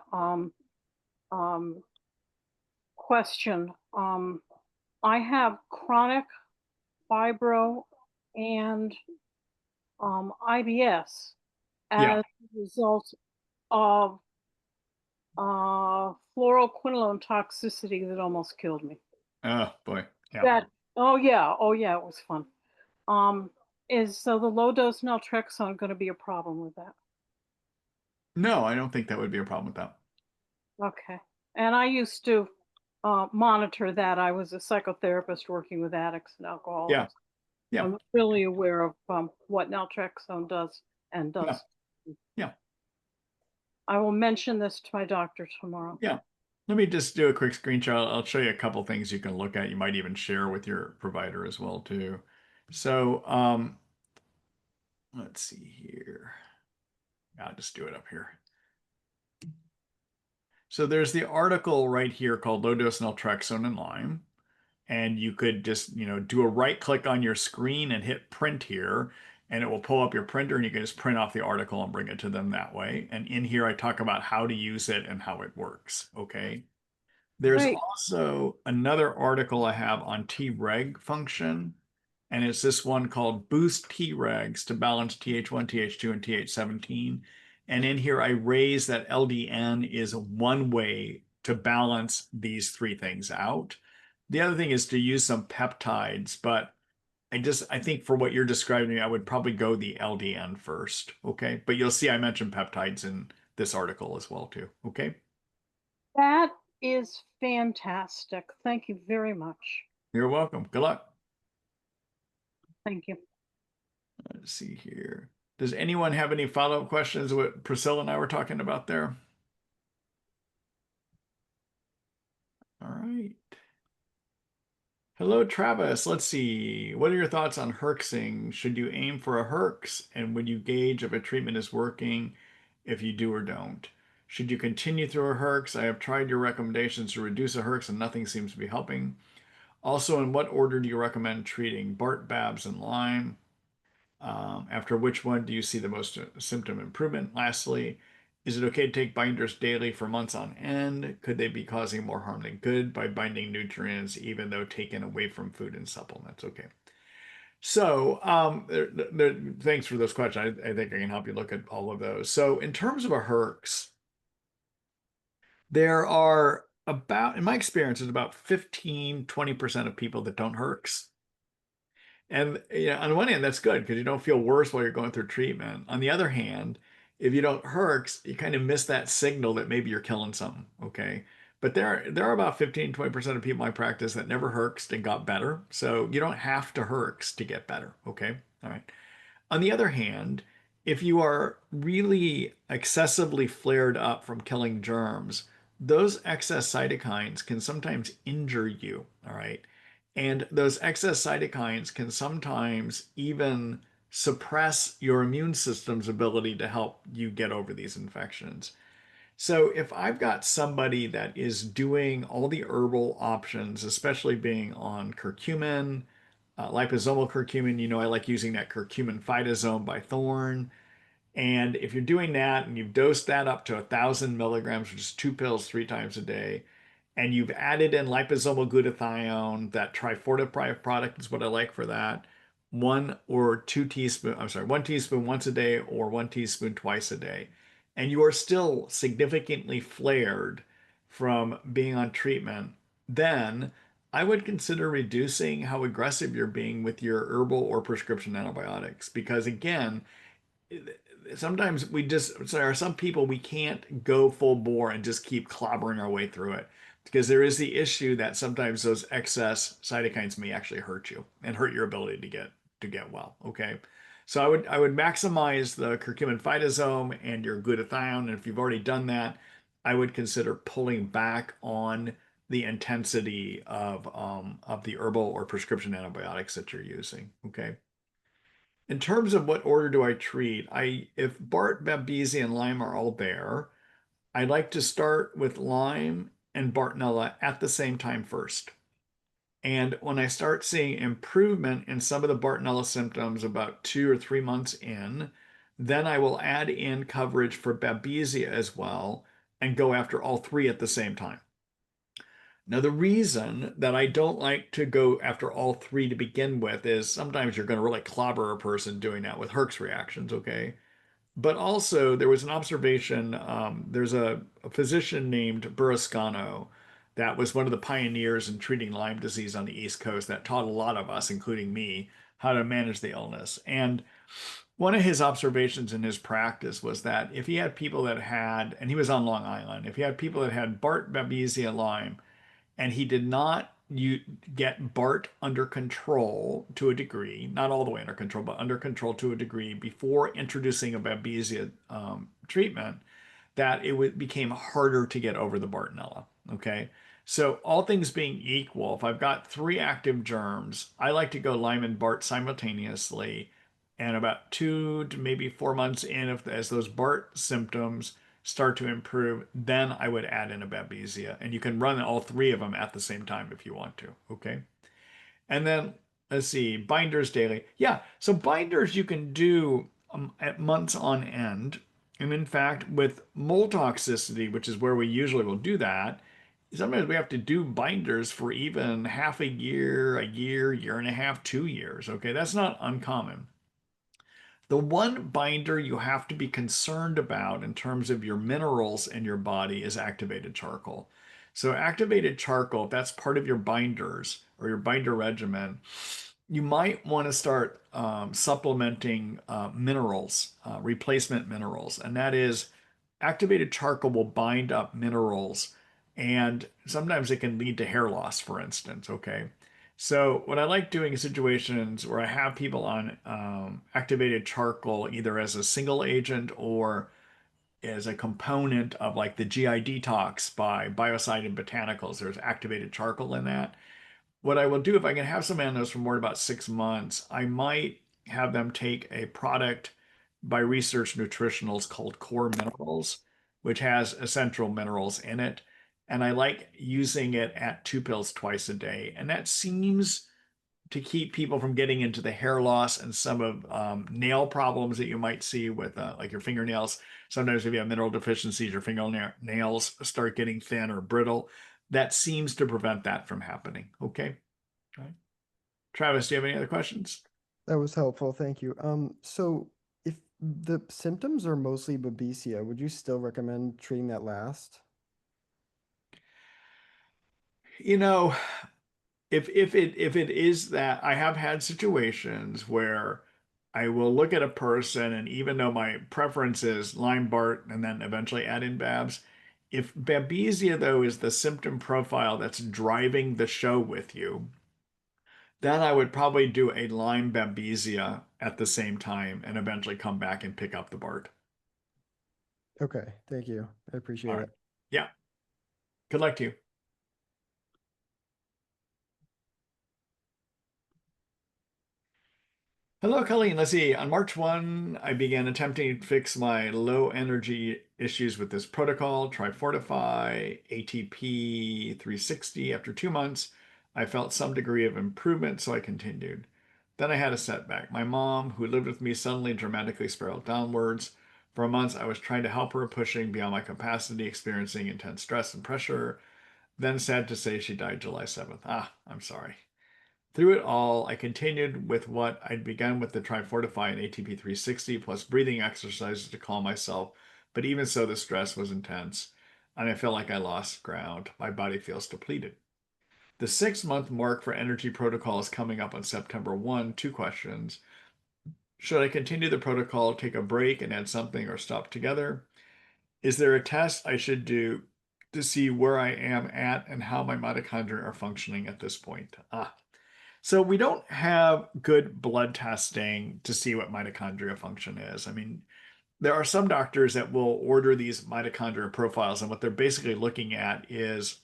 Question. I have chronic fibro and IBS as a result of fluoroquinolone toxicity that almost killed me. Oh boy. Yeah. Oh yeah, it was fun. Is so the low dose naltrexone going to be a problem with that? No, I don't think that would be a problem with that. Okay. And I used to monitor that. I was a psychotherapist working with addicts and alcoholics. Yeah. I'm really aware of what naltrexone does and does. Yeah. I will mention this to my doctor tomorrow. Yeah. Let me just do a quick screenshot. I'll show you a couple things you can look at. You might even share with your provider as well too. So let's see here. I'll just do it up here. So there's the article right here called Low Dose Naltrexone in Lyme. And you could just, do a right click on your screen and hit print here, and it will pull up your printer, and you can just print off the article and bring it to them that way. And in here, I talk about how to use it and how it works. Okay. There's also another article I have on Treg function, and it's this one called Boost Tregs to Balance Th1, Th2, and Th17. And in here, I raise that LDN is one way to balance these three things out. The other thing is to use some peptides, but I think for what you're describing, I would probably go the LDN first. Okay. But you'll see I mentioned peptides in this article as well too. Okay. That is fantastic. Thank you very much. You're welcome. Good luck. Thank you. Let's see here. Does anyone have any follow-up questions what Priscilla and I were talking about there? All right. Hello, Travis. Let's see. What are your thoughts on herxing? Should you aim for a herx? And would you gauge if a treatment is working if you do or don't? Should you continue through a herx? I have tried your recommendations to reduce a herx and nothing seems to be helping. Also, in what order do you recommend treating Bart, Babs, and Lyme? After which one do you see the most symptom improvement? Lastly, is it okay to take binders daily for months on end? Could they be causing more harm than good by binding nutrients, even though taken away from food and supplements? Okay. So thanks for those questions. I think I can help you look at all of those. So in terms of a herx, there are about, in my experience, it's about 15, 20% of people that don't herx. And on the one hand, that's good because you don't feel worse while you're going through treatment. On the other hand, if you don't herx, you kind of miss that signal that maybe you're killing something. Okay. But there are about 15, 20% of people I practice that never herxed and got better. So you don't have to herx to get better. Okay. All right. On the other hand, if you are really excessively flared up from killing germs, those excess cytokines can sometimes injure you. All right. And those excess cytokines can sometimes even suppress your immune system's ability to help you get over these infections. So if I've got somebody that is doing all the herbal options, especially being on curcumin, liposomal curcumin, I like using that curcumin phytosome by Thorne. And if you're doing that and you've dosed that up to 1,000 milligrams, which is 2 pills 3 times a day, and you've added in liposomal glutathione, that trifortified product is what I like for that. 1 teaspoon once a day or 1 teaspoon twice a day. And you are still significantly flared from being on treatment, then I would consider reducing how aggressive you're being with your herbal or prescription antibiotics. Because again, sometimes there are some people we can't go full bore and just keep clobbering our way through it because there is the issue that sometimes those excess cytokines may actually hurt you and hurt your ability to get well. Okay. So I would maximize the curcumin phytosome and your glutathione. And if you've already done that, I would consider pulling back on the intensity of the herbal or prescription antibiotics that you're using. Okay. In terms of what order do I treat, if Bart, Babesia, and Lyme are all there, I like to start with Lyme and Bartonella at the same time first. And when I start seeing improvement in some of the Bartonella symptoms about 2 or 3 months in, then I will add in coverage for Babesia as well and go after all three at the same time. Now, the reason that I don't like to go after all three to begin with is sometimes you're going to really clobber a person doing that with Herx reactions, okay? But also, there was an observation, there's a physician named Borrelia that was one of the pioneers in treating Lyme disease on the East Coast that taught a lot of us, including me, how to manage the illness. And one of his observations in his practice was that if he had people that had, and he was on Long Island, if he had people that had Bart, Babesia, Lyme, and he did not get Bart under control to a degree, not all the way under control, but under control to a degree before introducing a Babesia treatment, that it became harder to get over the Bartonella. Okay. So all things being equal, if I've got 3 active germs, I like to go Lyme and Bart simultaneously. And about 2 to maybe 4 months in, as those Bart symptoms start to improve, then I would add in a Babesia. And you can run all 3 of them at the same time if you want to. Okay. And then let's see, binders daily. Yeah. So binders you can do at months on end. And in fact, with mold toxicity, which is where we usually will do that, sometimes we have to do binders for even half a year, year and a half, 2 years. Okay. That's not uncommon. The one binder you have to be concerned about in terms of your minerals in your body is activated charcoal. So activated charcoal, if that's part of your binders or your binder regimen, you might want to start supplementing minerals, replacement minerals, and that is activated charcoal will bind up minerals, and sometimes it can lead to hair loss, for instance. Okay. So, what I like doing in situations where I have people on activated charcoal, either as a single agent or as a component of like the GI detox by Biocide and Botanicals, there's activated charcoal in that. What I will do if I can have someone on those for more than about 6 months, I might have them take a product by Researched Nutritionals called Core Minerals, which has essential minerals in it. And I like using it at 2 pills twice a day. And that seems to keep people from getting into the hair loss and some of nail problems that you might see with like your fingernails. Sometimes if you have mineral deficiencies, your fingernails start getting thin or brittle. That seems to prevent that from happening. Okay. All right. Travis, do you have any other questions? That was helpful. Thank you. So if the symptoms are mostly Babesia, would you still recommend treating that last? You know, if it is that, I have had situations where I will look at a person, and even though my preference is Lyme, Bart, and then eventually add in Babs, if Babesia though is the symptom profile that's driving the show with you, then I would probably do a Lyme Babesia at the same time and eventually come back and pick up the Bart. Okay, thank you. I appreciate All right. it. Yeah. Good luck to you. Hello, Colleen. Let's see. On March 1, I began attempting to fix my low energy issues with this protocol, Trifortify, ATP 360. After 2 months, I felt some degree of improvement, so I continued. Then I had a setback. My mom, who lived with me, suddenly dramatically spiraled downwards. For months, I was trying to help her, pushing beyond my capacity, experiencing intense stress and pressure. Then, sad to say, she died July 7th. I'm sorry. Through it all, I continued with what I'd begun with the Trifortify and ATP 360 plus breathing exercises to calm myself. But even so, the stress was intense, and I feel like I lost ground. My body feels depleted. The 6-month mark for energy protocol is coming up on September 1. 2 questions. Should I continue the protocol, take a break, and add something, or stop together? Is there a test I should do to see where I am at and how my mitochondria are functioning at this point? So we don't have good blood testing to see what mitochondria function is. I mean, there are some doctors that will order these mitochondria profiles, and what they're basically looking at is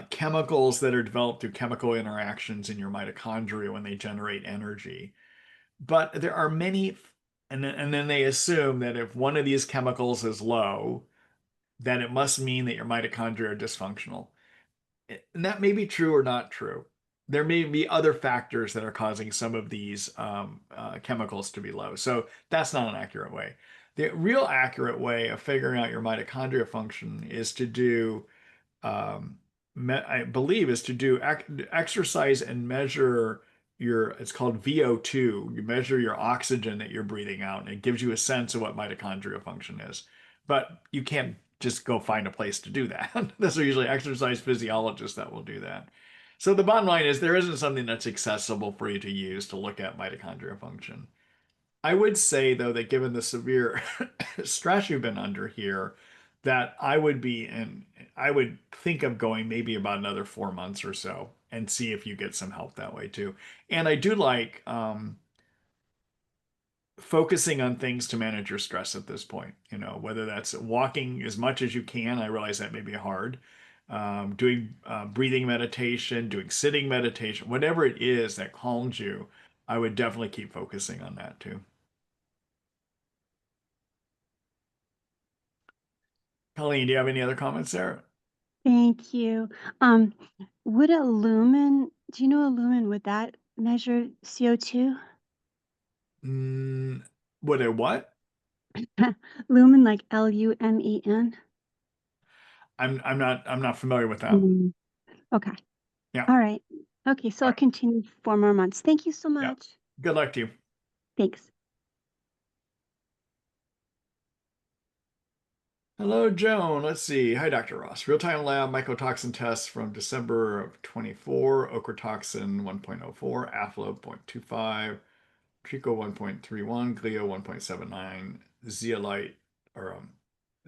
chemicals that are developed through chemical interactions in your mitochondria when they generate energy. But there are many, and then they assume that if one of these chemicals is low, then it must mean that your mitochondria are dysfunctional. And that may be true or not true. There may be other factors that are causing some of these chemicals to be low. So that's not an accurate way. The real accurate way of figuring out your mitochondria function is to do, I believe, is to do exercise and measure it's called VO2. You measure your oxygen that you're breathing out, and it gives you a sense of what mitochondria function is. But you can't just go find a place to do that. Those are usually exercise physiologists that will do that. So the bottom line is there isn't something that's accessible for you to use to look at mitochondria function. I would say, though, that given the severe stress you've been under here, that I would think of going maybe about another 4 months or so and see if you get some help that way too. And I do like focusing on things to manage your stress at this point, whether that's walking as much as you can. I realize that may be hard. Doing breathing meditation, doing sitting meditation, whatever it is that calms you, I would definitely keep focusing on that too. Colleen, do you have any other comments there? Thank you. Would a lumen, do you know a lumen, would that measure CO2? Would it what? Lumen, like Lumen? I'm not familiar with that. Okay. Yeah. All right. Okay, so All I'll right. continue 4 more months. Thank you so Yeah. much. Good luck to you. Thanks. Hello, Joan. Let's see. Hi, Dr. Ross. Real-time lab mycotoxin tests from December of 24. Ochratoxin 1.04, Afla 0.25, Trico 1.31, Glio 1.79, zeolite, or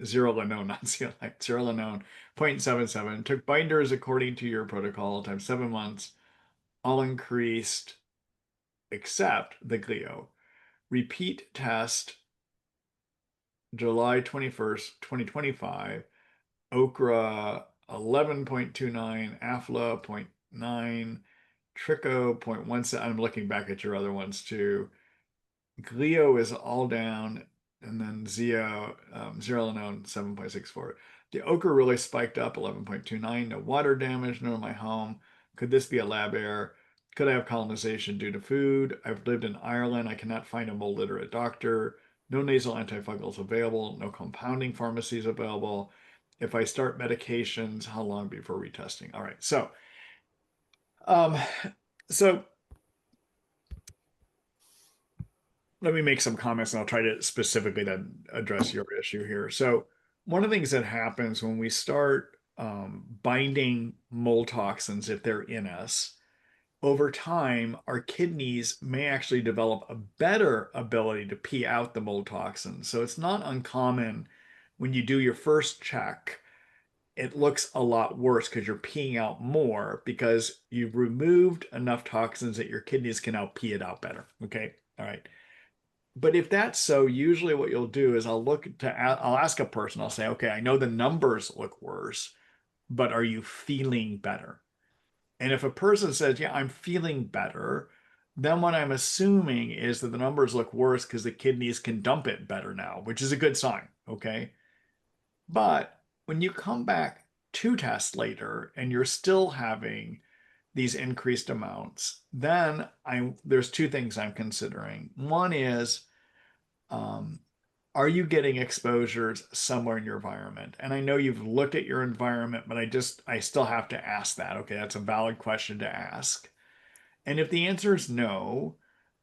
zearalenone, not zeolite, zearalenone 0.77. Took binders according to your protocol times 7 months, all increased except the Glio. Repeat test July 21st, 2025. Okra 11.29, Afla 0.9, Trico 0.17. I'm looking back at your other ones too. Glio is all down, and then zearalenone 7.64. The okra really spiked up 11.29. No water damage, no to my home. Could this be a lab error? Could I have colonization due to food? I've lived in Ireland. I cannot find a mold literate doctor. No nasal antifungals available. No compounding pharmacies available. If I start medications, how long before retesting? All right, so so let me make some comments and I'll try to specifically then address your issue here. So one of the things that happens when we start binding mold toxins, if they're in us, over time, our kidneys may actually develop a better ability to pee out the mold toxins. So it's not uncommon when you do your first check, it looks a lot worse because you're peeing out more because you've removed enough toxins that your kidneys can now pee it out better. Okay. All right. But if that's so, usually what you'll do is I'll ask a person, I'll say, okay, I know the numbers look worse, but are you feeling better? And if a person says, yeah, I'm feeling better, then what I'm assuming is that the numbers look worse because the kidneys can dump it better now, which is a good sign. Okay. But when you come back 2 tests later and you're still having these increased amounts, then there's 2 things I'm considering. One is, are you getting exposures somewhere in your environment? And I know you've looked at your environment, but I still have to ask that. Okay, that's a valid question to ask. And if the answer is no,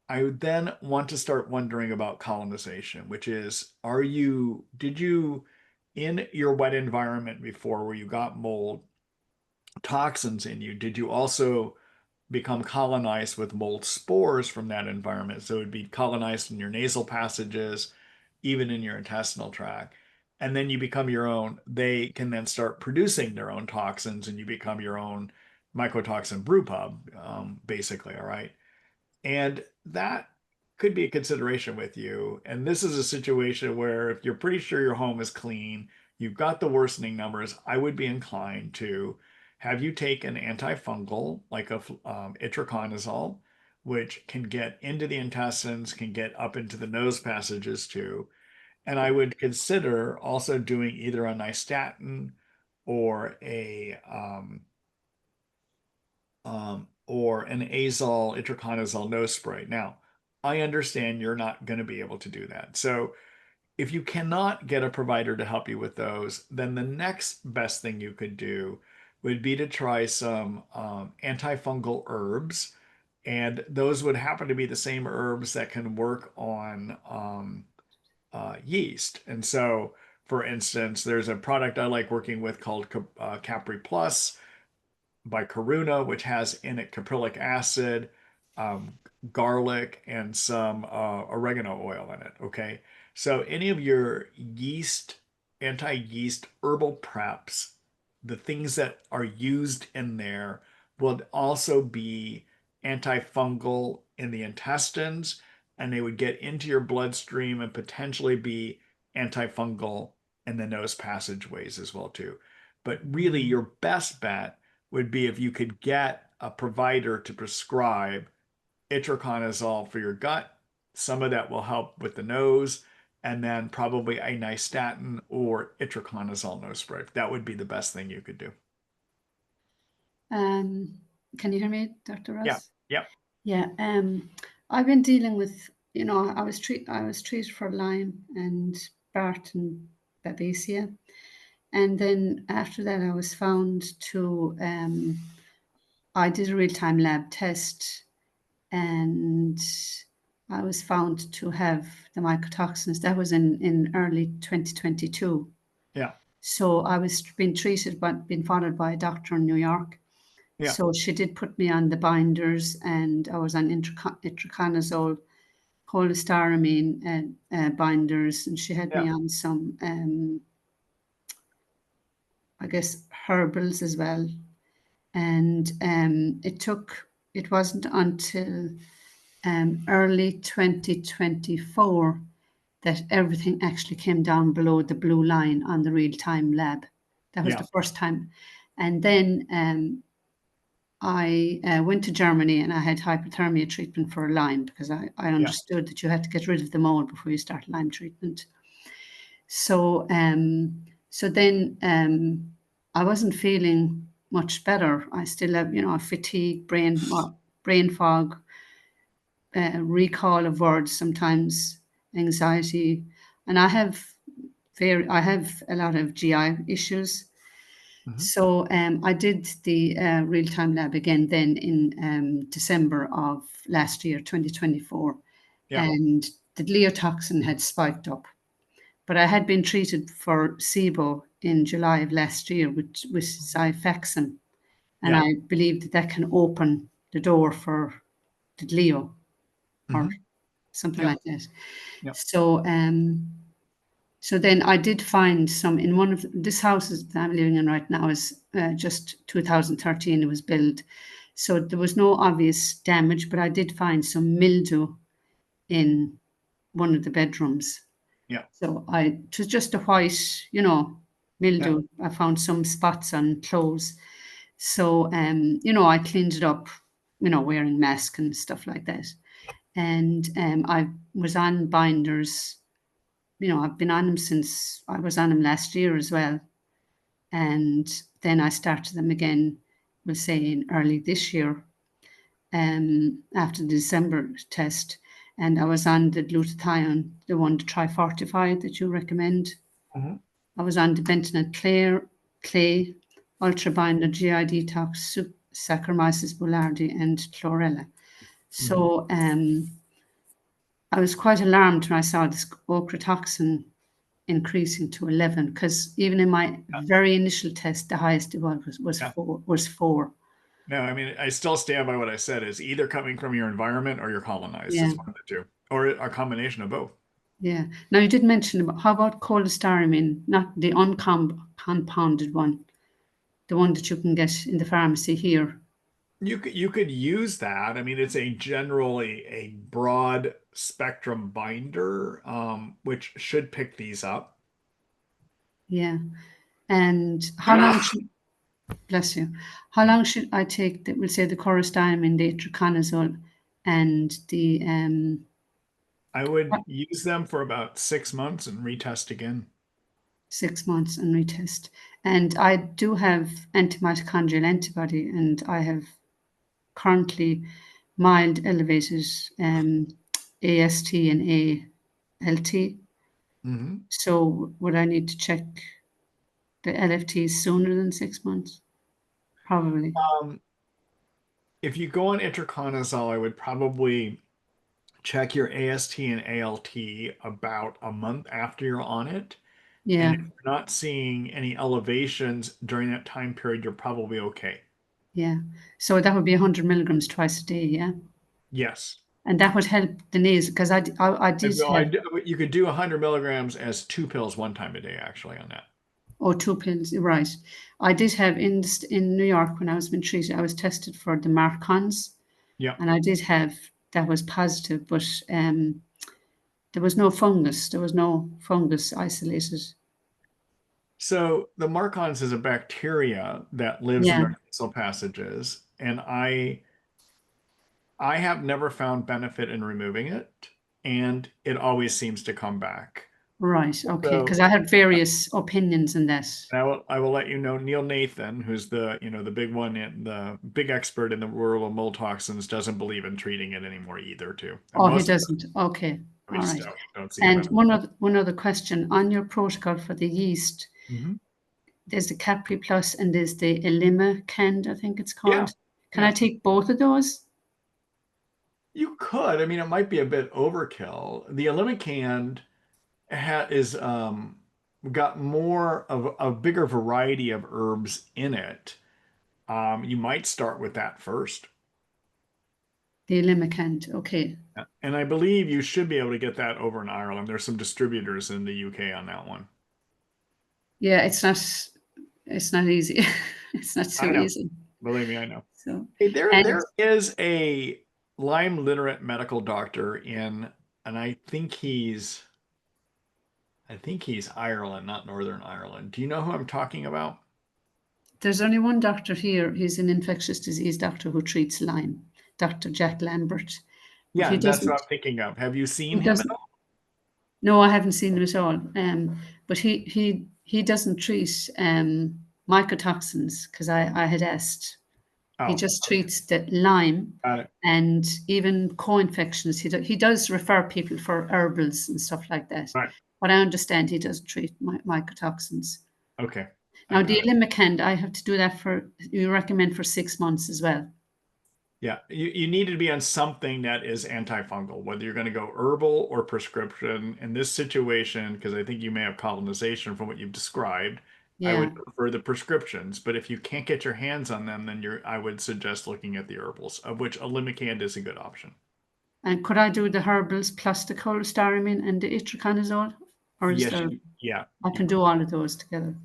I would then want to start wondering about colonization, which is, did you in your wet environment before where you got mold toxins in you, did you also become colonized with mold spores from that environment? So it would be colonized in your nasal passages, even in your intestinal tract. And then you become your own, they can then start producing their own toxins and you become your own mycotoxin brew pub, basically, all right? And that could be a consideration with you. And this is a situation where if you're pretty sure your home is clean, you've got the worsening numbers, I would be inclined to have you take an antifungal like itraconazole, which can get into the intestines, can get up into the nose passages too. And I would consider also doing either a nystatin or or an azole itraconazole nose spray. Now, I understand you're not going to be able to do that. So if you cannot get a provider to help you with those, then the next best thing you could do would be to try some antifungal herbs. And those would happen to be the same herbs that can work on yeast. And so, for instance, there's a product I like working with called Capri Plus by Karuna, which has in it caprylic acid, garlic, and some oregano oil in it. Okay. So any of your anti-yeast herbal preps, the things that are used in there will also be antifungal in the intestines, and they would get into your bloodstream and potentially be antifungal in the nose passageways as well too. But really, your best bet would be if you could get a provider to prescribe itraconazole for your gut. Some of that will help with the nose, and then probably a nystatin or itraconazole nose spray. That would be the best thing you could do. Can you hear me, Dr. Ross? Yeah. Yeah. I've been dealing with, I was treated for Lyme and Bartonella and Babesia. And then after that, I was found to, I did a real-time lab test and I was found to have the mycotoxins. That was in early 2022. Yeah. So I was being treated, but being followed by a doctor in New York. Yeah. So she did put me on the binders, and I was on itraconazole, cholestyramine binders, and she had me on some, I guess, herbals as well. And it wasn't until early 2024 that everything actually came down below the blue line on the real-time lab. That was the first time. And then I went to Germany and I had hypothermia treatment for Lyme, because I understood that you had to get rid of the mold before you start Lyme treatment. So then I wasn't feeling much better. I still have, fatigue, brain fog, recall of words sometimes, anxiety, and I have a lot of GI issues. So I did the real-time lab again then in December of last year, 2024, and the gliotoxin had spiked up. But I had been treated for SIBO in July of last year with Xifaxan, and I believe that can open the door for the glio or something like that. So then I did find some in one of this houses that I'm living in right now is just 2013 it was built. So there was no obvious damage, but I did find some mildew in one of the bedrooms. So it was just a white, mildew. I found some spots on clothes. So, I cleaned it up, wearing mask and stuff like that. And I was on binders. I've been on them since I was on them last year as well. And then I started them again, we'll say in early this year, after the December test. And I was on the glutathione, the one, the Trifortify that you recommend. I was on the bentonite clay, Ultra Binder, GI Detox, Saccharomyces boulardii, and Chlorella. So I was quite alarmed when I saw this ochratoxin increasing to 11, because even in my very initial test, the highest it was 4. No, I mean, I still stand by what I said. Is either coming from your environment or you're colonized. It's one of the two, or a combination of both. Yeah. Now you did mention how about cholestyramine, not the uncompounded one, the one that you can get in the pharmacy here. You could use that. I mean, it's generally a broad spectrum binder, which should pick these up. Yeah. And how long should, bless you, how long should I take that, we'll say the cholestyramine, the itraconazole, and the I would use them for about 6 months and retest again. 6 months and retest. And I do have antimitochondrial antibody, and I have currently mild elevated AST and ALT. So would I need to check the LFTs sooner than 6 months? Probably. If you go on itraconazole, I would probably check your AST and ALT about a month after you're on it. Yeah. And if you're not seeing any elevations during that time period, you're probably okay. Yeah. So that would be 100 milligrams twice a day, yeah? Yes. And that would help the nasal, because I did have... You could do 100 milligrams as 2 pills one time a day, actually, on that. Oh, 2 pills, right. I did have in New York when I was being treated, I was tested for the Marcons. Yeah. And I did have, that was positive, but there was no fungus. There was no fungus isolated. So the Marcons is a bacteria that lives in our nasal passages, and I have never found benefit in removing it, and it always seems to come back. Right. Okay. Because I had various opinions in that. I will let you know. Neil Nathan, who's the big one and the big expert in the world of mold toxins, doesn't believe in treating it anymore either, too. And he doesn't. Okay. All right. Don't see and one other question on your protocol for the yeast. There's the Capri Plus and there's the Elim-A-Cand, I think it's called. Can I take both of those? You could. I mean, it might be a bit overkill. The Elim-A-Cand is got more of a bigger variety of herbs in it, you might start with that first. The Elim-A-Cand, okay. And I believe you should be able to get that over in Ireland. There's some distributors in the UK on that one. Yeah, it's not easy. It's not I so know. easy. Believe me, I know. So, Hey, there and is a Lyme literate medical doctor and I think he's Ireland, not Northern Ireland. Do you know who I'm talking about? there's only one doctor here. He's an infectious disease doctor who treats Lyme, Dr. Jack Lambert. But Yeah, he that's what doesn't, I'm thinking of. Have you he seen him at doesn't, all? no, I haven't seen him at all. But he doesn't treat mycotoxins because I had asked. He Oh, just treats the Lyme got it. and even co-infections. He does refer people for herbals and stuff like that. Right. But I understand he doesn't treat mycotoxins. Okay. Now, the Elim-A-Cand, I have to do that you recommend for 6 months as well. Yeah, you need to be on something that is antifungal, whether you're going to go herbal or prescription. In this situation, because I think you may have colonization from what you've described, I Yeah. would prefer the prescriptions. But if you can't get your hands on them, then I would suggest looking at the herbals, of which Elim-A-Cand is a good option. And could I do the herbals plus the cholestyramine and the itraconazole? Or is Yes, there, yeah. I can do all of those together.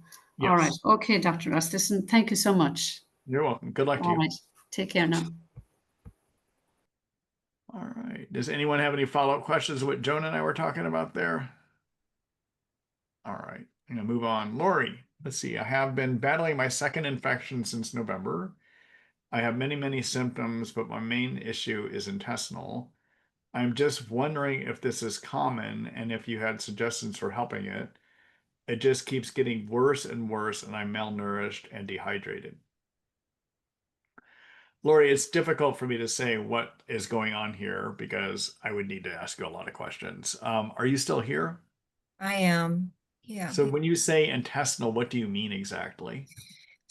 All right. Yes. Okay, Dr. Ross. Listen, thank you so much. You're welcome. Good luck to All you. right. Take care now. All right. Does anyone have any follow-up questions of what Joan and I were talking about there? All right. I'm going to move on. Lori, let's see. I have been battling my second infection since November. I have many, many symptoms, but my main issue is intestinal. I'm just wondering if this is common and if you had suggestions for helping it. It just keeps getting worse and worse, and I'm malnourished and dehydrated. Lori, it's difficult for me to say what is going on here because I would need to ask you a lot of questions. Are you still here? I am. Yeah. So when you say intestinal, what do you mean exactly?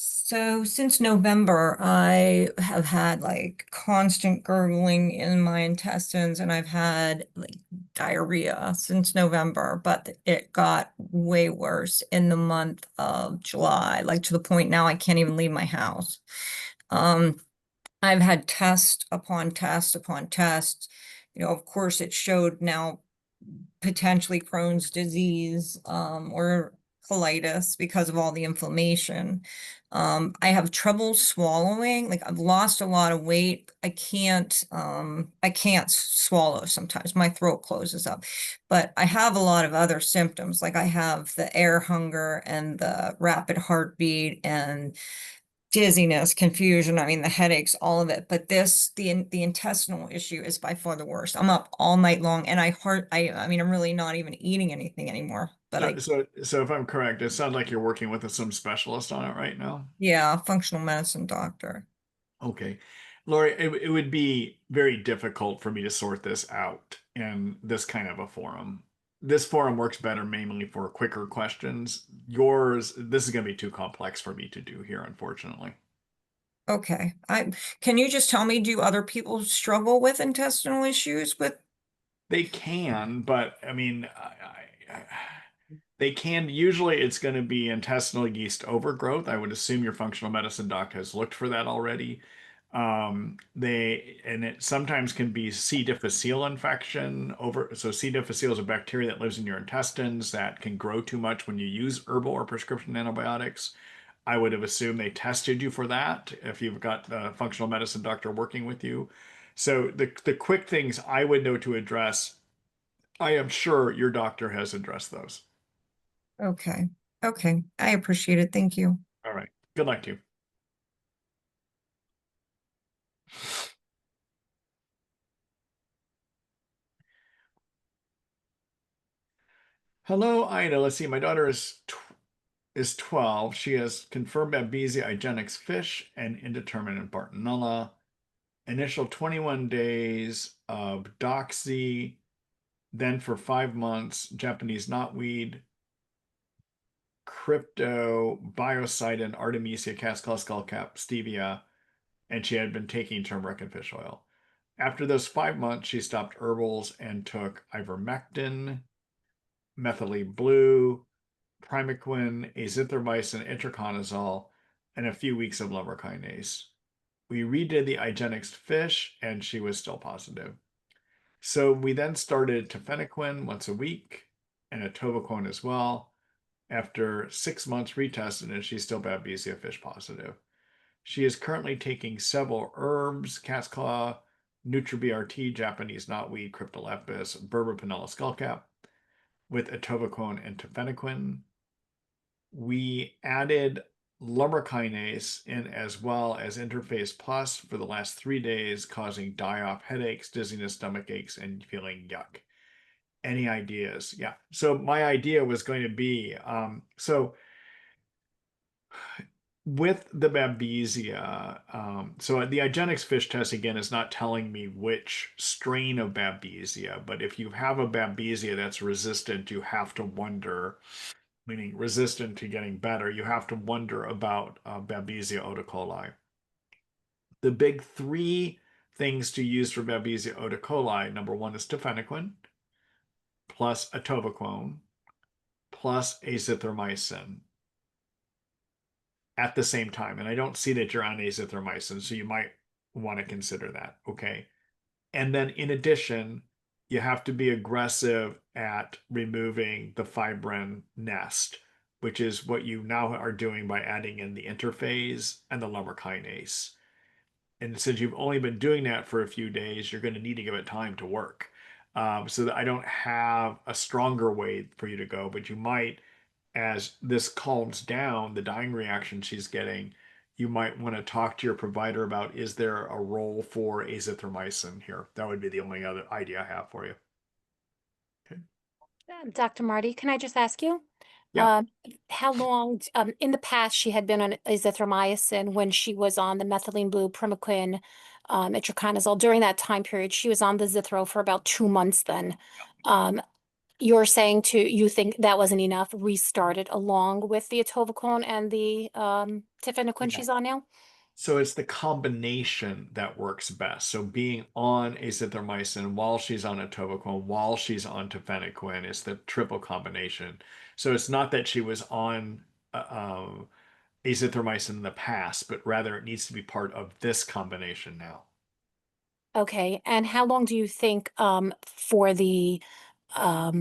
So since November, I have had like constant gurgling in my intestines, and I've had like diarrhea since November, but it got way worse in the month of July, like to the point now I can't even leave my house. I've had test upon test upon test. Of course, it showed now potentially Crohn's disease or colitis because of all the inflammation. I have trouble swallowing. Like I've lost a lot of weight. I can't swallow sometimes. My throat closes up. But I have a lot of other symptoms. Like I have the air hunger and the rapid heartbeat and dizziness, confusion, I mean the headaches, all of it. But the intestinal issue is by far the worst. I'm up all night long and I mean I'm really not even eating anything anymore. But so if I'm correct, it sounds like you're working with some specialist on it right now. Yeah, functional medicine doctor. Okay. Lori, it would be very difficult for me to sort this out in this kind of a forum. This forum works better mainly for quicker questions. This is going to be too complex for me to do here, unfortunately. Okay. Can you just tell me, do other people struggle with intestinal issues They can, but I mean, they can. Usually it's going to be intestinal yeast overgrowth. I would assume your functional medicine doc has looked for that already. It sometimes can be C. difficile infection so C. difficile is a bacteria that lives in your intestines that can grow too much when you use herbal or prescription antibiotics. I would have assumed they tested you for that if you've got a functional medicine doctor working with you. So the quick things I would know to address, I am sure your doctor has addressed those. Okay. Okay. I appreciate it. Thank you. All right. Good luck to you. Hello, Ida. Let's see. My daughter is 12. She has confirmed Babesia IGenex Fish and indeterminate Bartonella. Initial 21 days of doxy, then for 5 months, Japanese knotweed, crypto, biocidin, artemisia, cascal skullcap, stevia, and she had been taking turmeric and fish oil. After those 5 months, she stopped herbals and took ivermectin, methylene blue, primaquine, azithromycin, itraconazole, and a few weeks of lumbrokinase. We redid the IGenex fish, and she was still positive. So we then started tafenoquine once a week and atovaquone as well. After 6 months retested, and she's still Babesia fish positive. She is currently taking several herbs, cat's claw, NutriBRT, Japanese knotweed, Cryptolepis, Bartonella skullcap, with atovaquone and tafenoquine. We added lumbrokinase in as well as Interphase Plus for the last 3 days, causing die-off headaches, dizziness, stomach aches, and feeling yuck. Any ideas? Yeah. So my idea was going to be, with the Babesia, so the IGenex fish test, again, is not telling me which strain of Babesia, but if you have a Babesia that's resistant, you have to wonder, meaning resistant to getting better, you have to wonder about Babesia Odecoilei. The big 3 things to use for Babesia Odecoilei, number 1 is tafenoquine, plus atovaquone, plus azithromycin at the same time. And I don't see that you're on azithromycin, so you might want to consider that, okay? And then in addition, you have to be aggressive at removing the fibrin nest, which is what you now are doing by adding in the interphase and the lumbrokinase. And since you've only been doing that for a few days, you're going to need to give it time to work. So that I don't have a stronger way for you to go, but you might, as this calms down, the dying reaction she's getting, you might want to talk to your provider about, is there a role for azithromycin here? That would be the only other idea I have for you. Okay. Dr. Marty, can I just ask you? Yeah. How long, in the past, she had been on azithromycin when she was on the methylene blue, primaquine, itraconazole. During that time period, she was on the Zithro for about 2 months then. You're saying you think that wasn't enough, restart it along with the atovaquone and the tafenoquine she's on now? So it's the combination that works best. So being on azithromycin while she's on atovaquone, while she's on tafenoquine, is the triple combination. So it's not that she was on azithromycin in the past, but rather it needs to be part of this combination now. Okay, and how long do you think for the what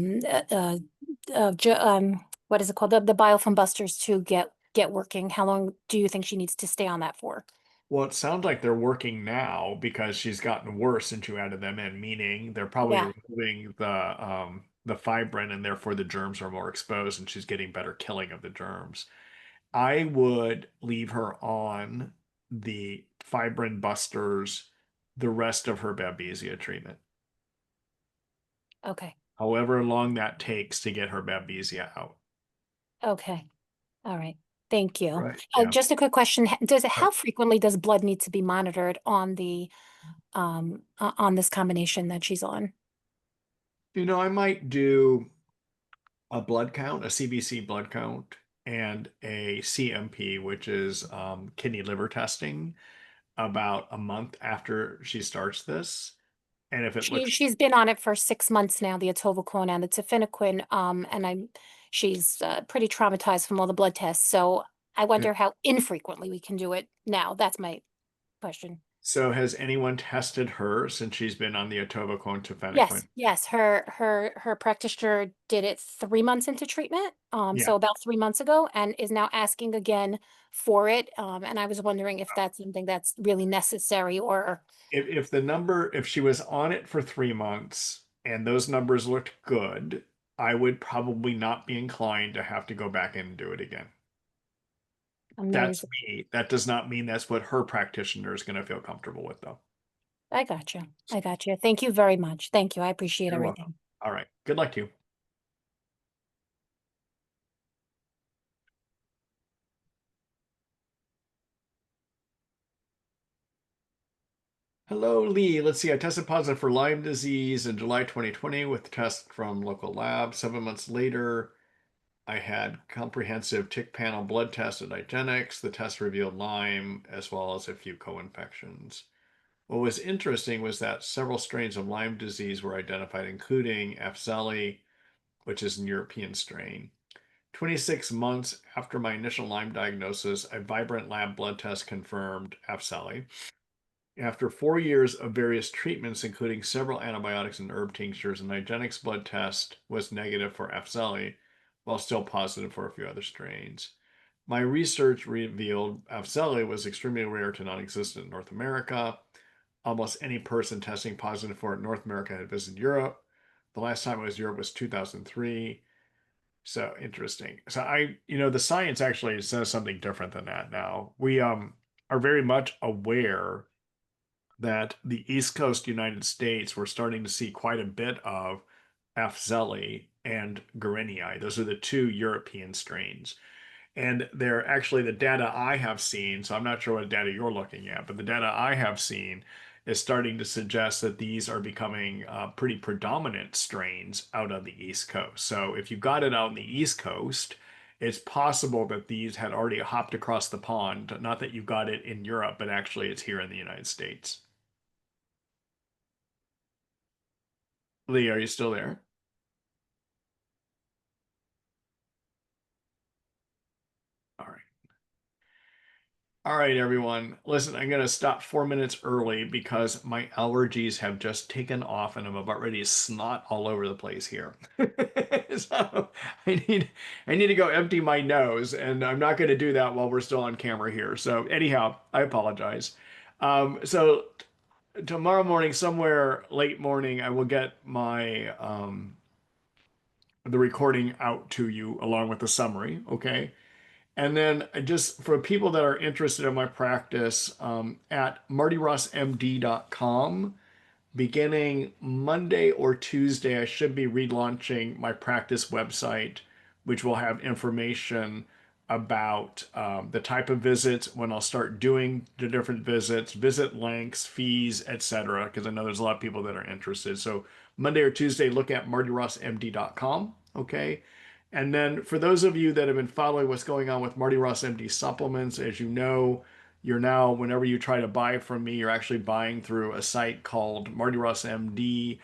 is it called, the biofilm busters to get working? How long do you think she needs to stay on that for? Well, it sounds like they're working now because she's gotten worse since you added them in, meaning they're probably removing the fibrin, and therefore the germs are more exposed and she's getting better killing of the germs. I would leave her on the fibrin busters the rest of her Babesia treatment. Okay. However long that takes to get her Babesia out. Okay. All right. Thank you. Right. Yeah. Just a quick question. How frequently does blood need to be monitored on the on this combination that she's on? I might do a blood count, a CBC blood count, and a CMP, which is kidney liver testing, about a month after she starts this. And if it looks, she's been on it for 6 months now, the atovaquone and the tafenoquine, and she's pretty traumatized from all the blood tests. So I wonder how infrequently we can do it now. That's my question. So has anyone tested her since she's been on the atovaquone tafenoquine? Yes. Her practitioner did it 3 months into treatment, so about 3 months ago, and is now asking again for it. And I was wondering if that's something that's really necessary, or if she was on it for 3 months and those numbers looked good, I would probably not be inclined to have to go back in and do it again. Amazing. That's me. That does not mean that's what her practitioner is going to feel comfortable with, though. I got you. Thank you very much. Thank you. I appreciate You're everything. welcome. All right. Good luck to you. Hello, Lee. Let's see. I tested positive for Lyme disease in July 2020 with the test from local lab. 7 months later, I had comprehensive tick panel blood test at IGenex. The test revealed Lyme as well as a few co-infections. What was interesting was that several strains of Lyme disease were identified, including F. zeli, which is a European strain. 26 months after my initial Lyme diagnosis, a vibrant lab blood test confirmed Apselli. After 4 years of various treatments, including several antibiotics and herb tinctures, an IGenex blood test was negative for Apselli, while still positive for a few other strains. My research revealed Apselli was extremely rare to non-existent in North America. Almost any person testing positive for it in North America had visited Europe. The last time it was Europe was 2003. So interesting. So the science actually says something different than that now. We are very much aware that the East Coast United States, we're starting to see quite a bit of Apselli and Guerinii. Those are the two European strains. And they're actually the data I have seen, so I'm not sure what data you're looking at, but the data I have seen is starting to suggest that these are becoming pretty predominant strains out on the East Coast. So if you got it out on the East Coast, it's possible that these had already hopped across the pond. Not that you got it in Europe, but actually it's here in the United States. Lee, are you still there? All right. All right, everyone. Listen, I'm going to stop 4 minutes early because my allergies have just taken off and I'm about ready to snot all over the place here. So I need to go empty my nose, and I'm not going to do that while we're still on camera here. So anyhow, I apologize. So tomorrow morning, somewhere late morning, I will get my the recording out to you along with the summary, okay? And then just for people that are interested in my practice, at martyrossmd.com, beginning Monday or Tuesday, I should be relaunching my practice website, which will have information about the type of visits, when I'll start doing the different visits, visit lengths, fees, etc. Because I know there's a lot of people that are interested. So Monday or Tuesday, look at martyrossmd.com, okay? And then for those of you that have been following what's going on with Marty Ross MD supplements, as you know, you're now, whenever you try to buy from me, you're actually buying through a site called Marty Ross MD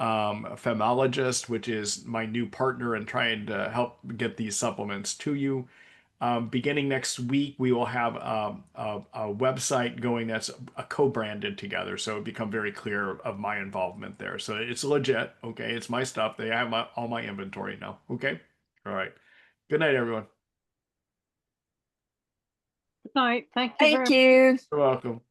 Femologist, which is my new partner in trying to help get these supplements to you. Beginning next week, we will have a website going that's co-branded together, so it become very clear of my involvement there. So it's legit, okay? It's my stuff. They have all my inventory now, okay? All right. Good night, everyone. Good night. Thank you very Thank much. you. You're welcome.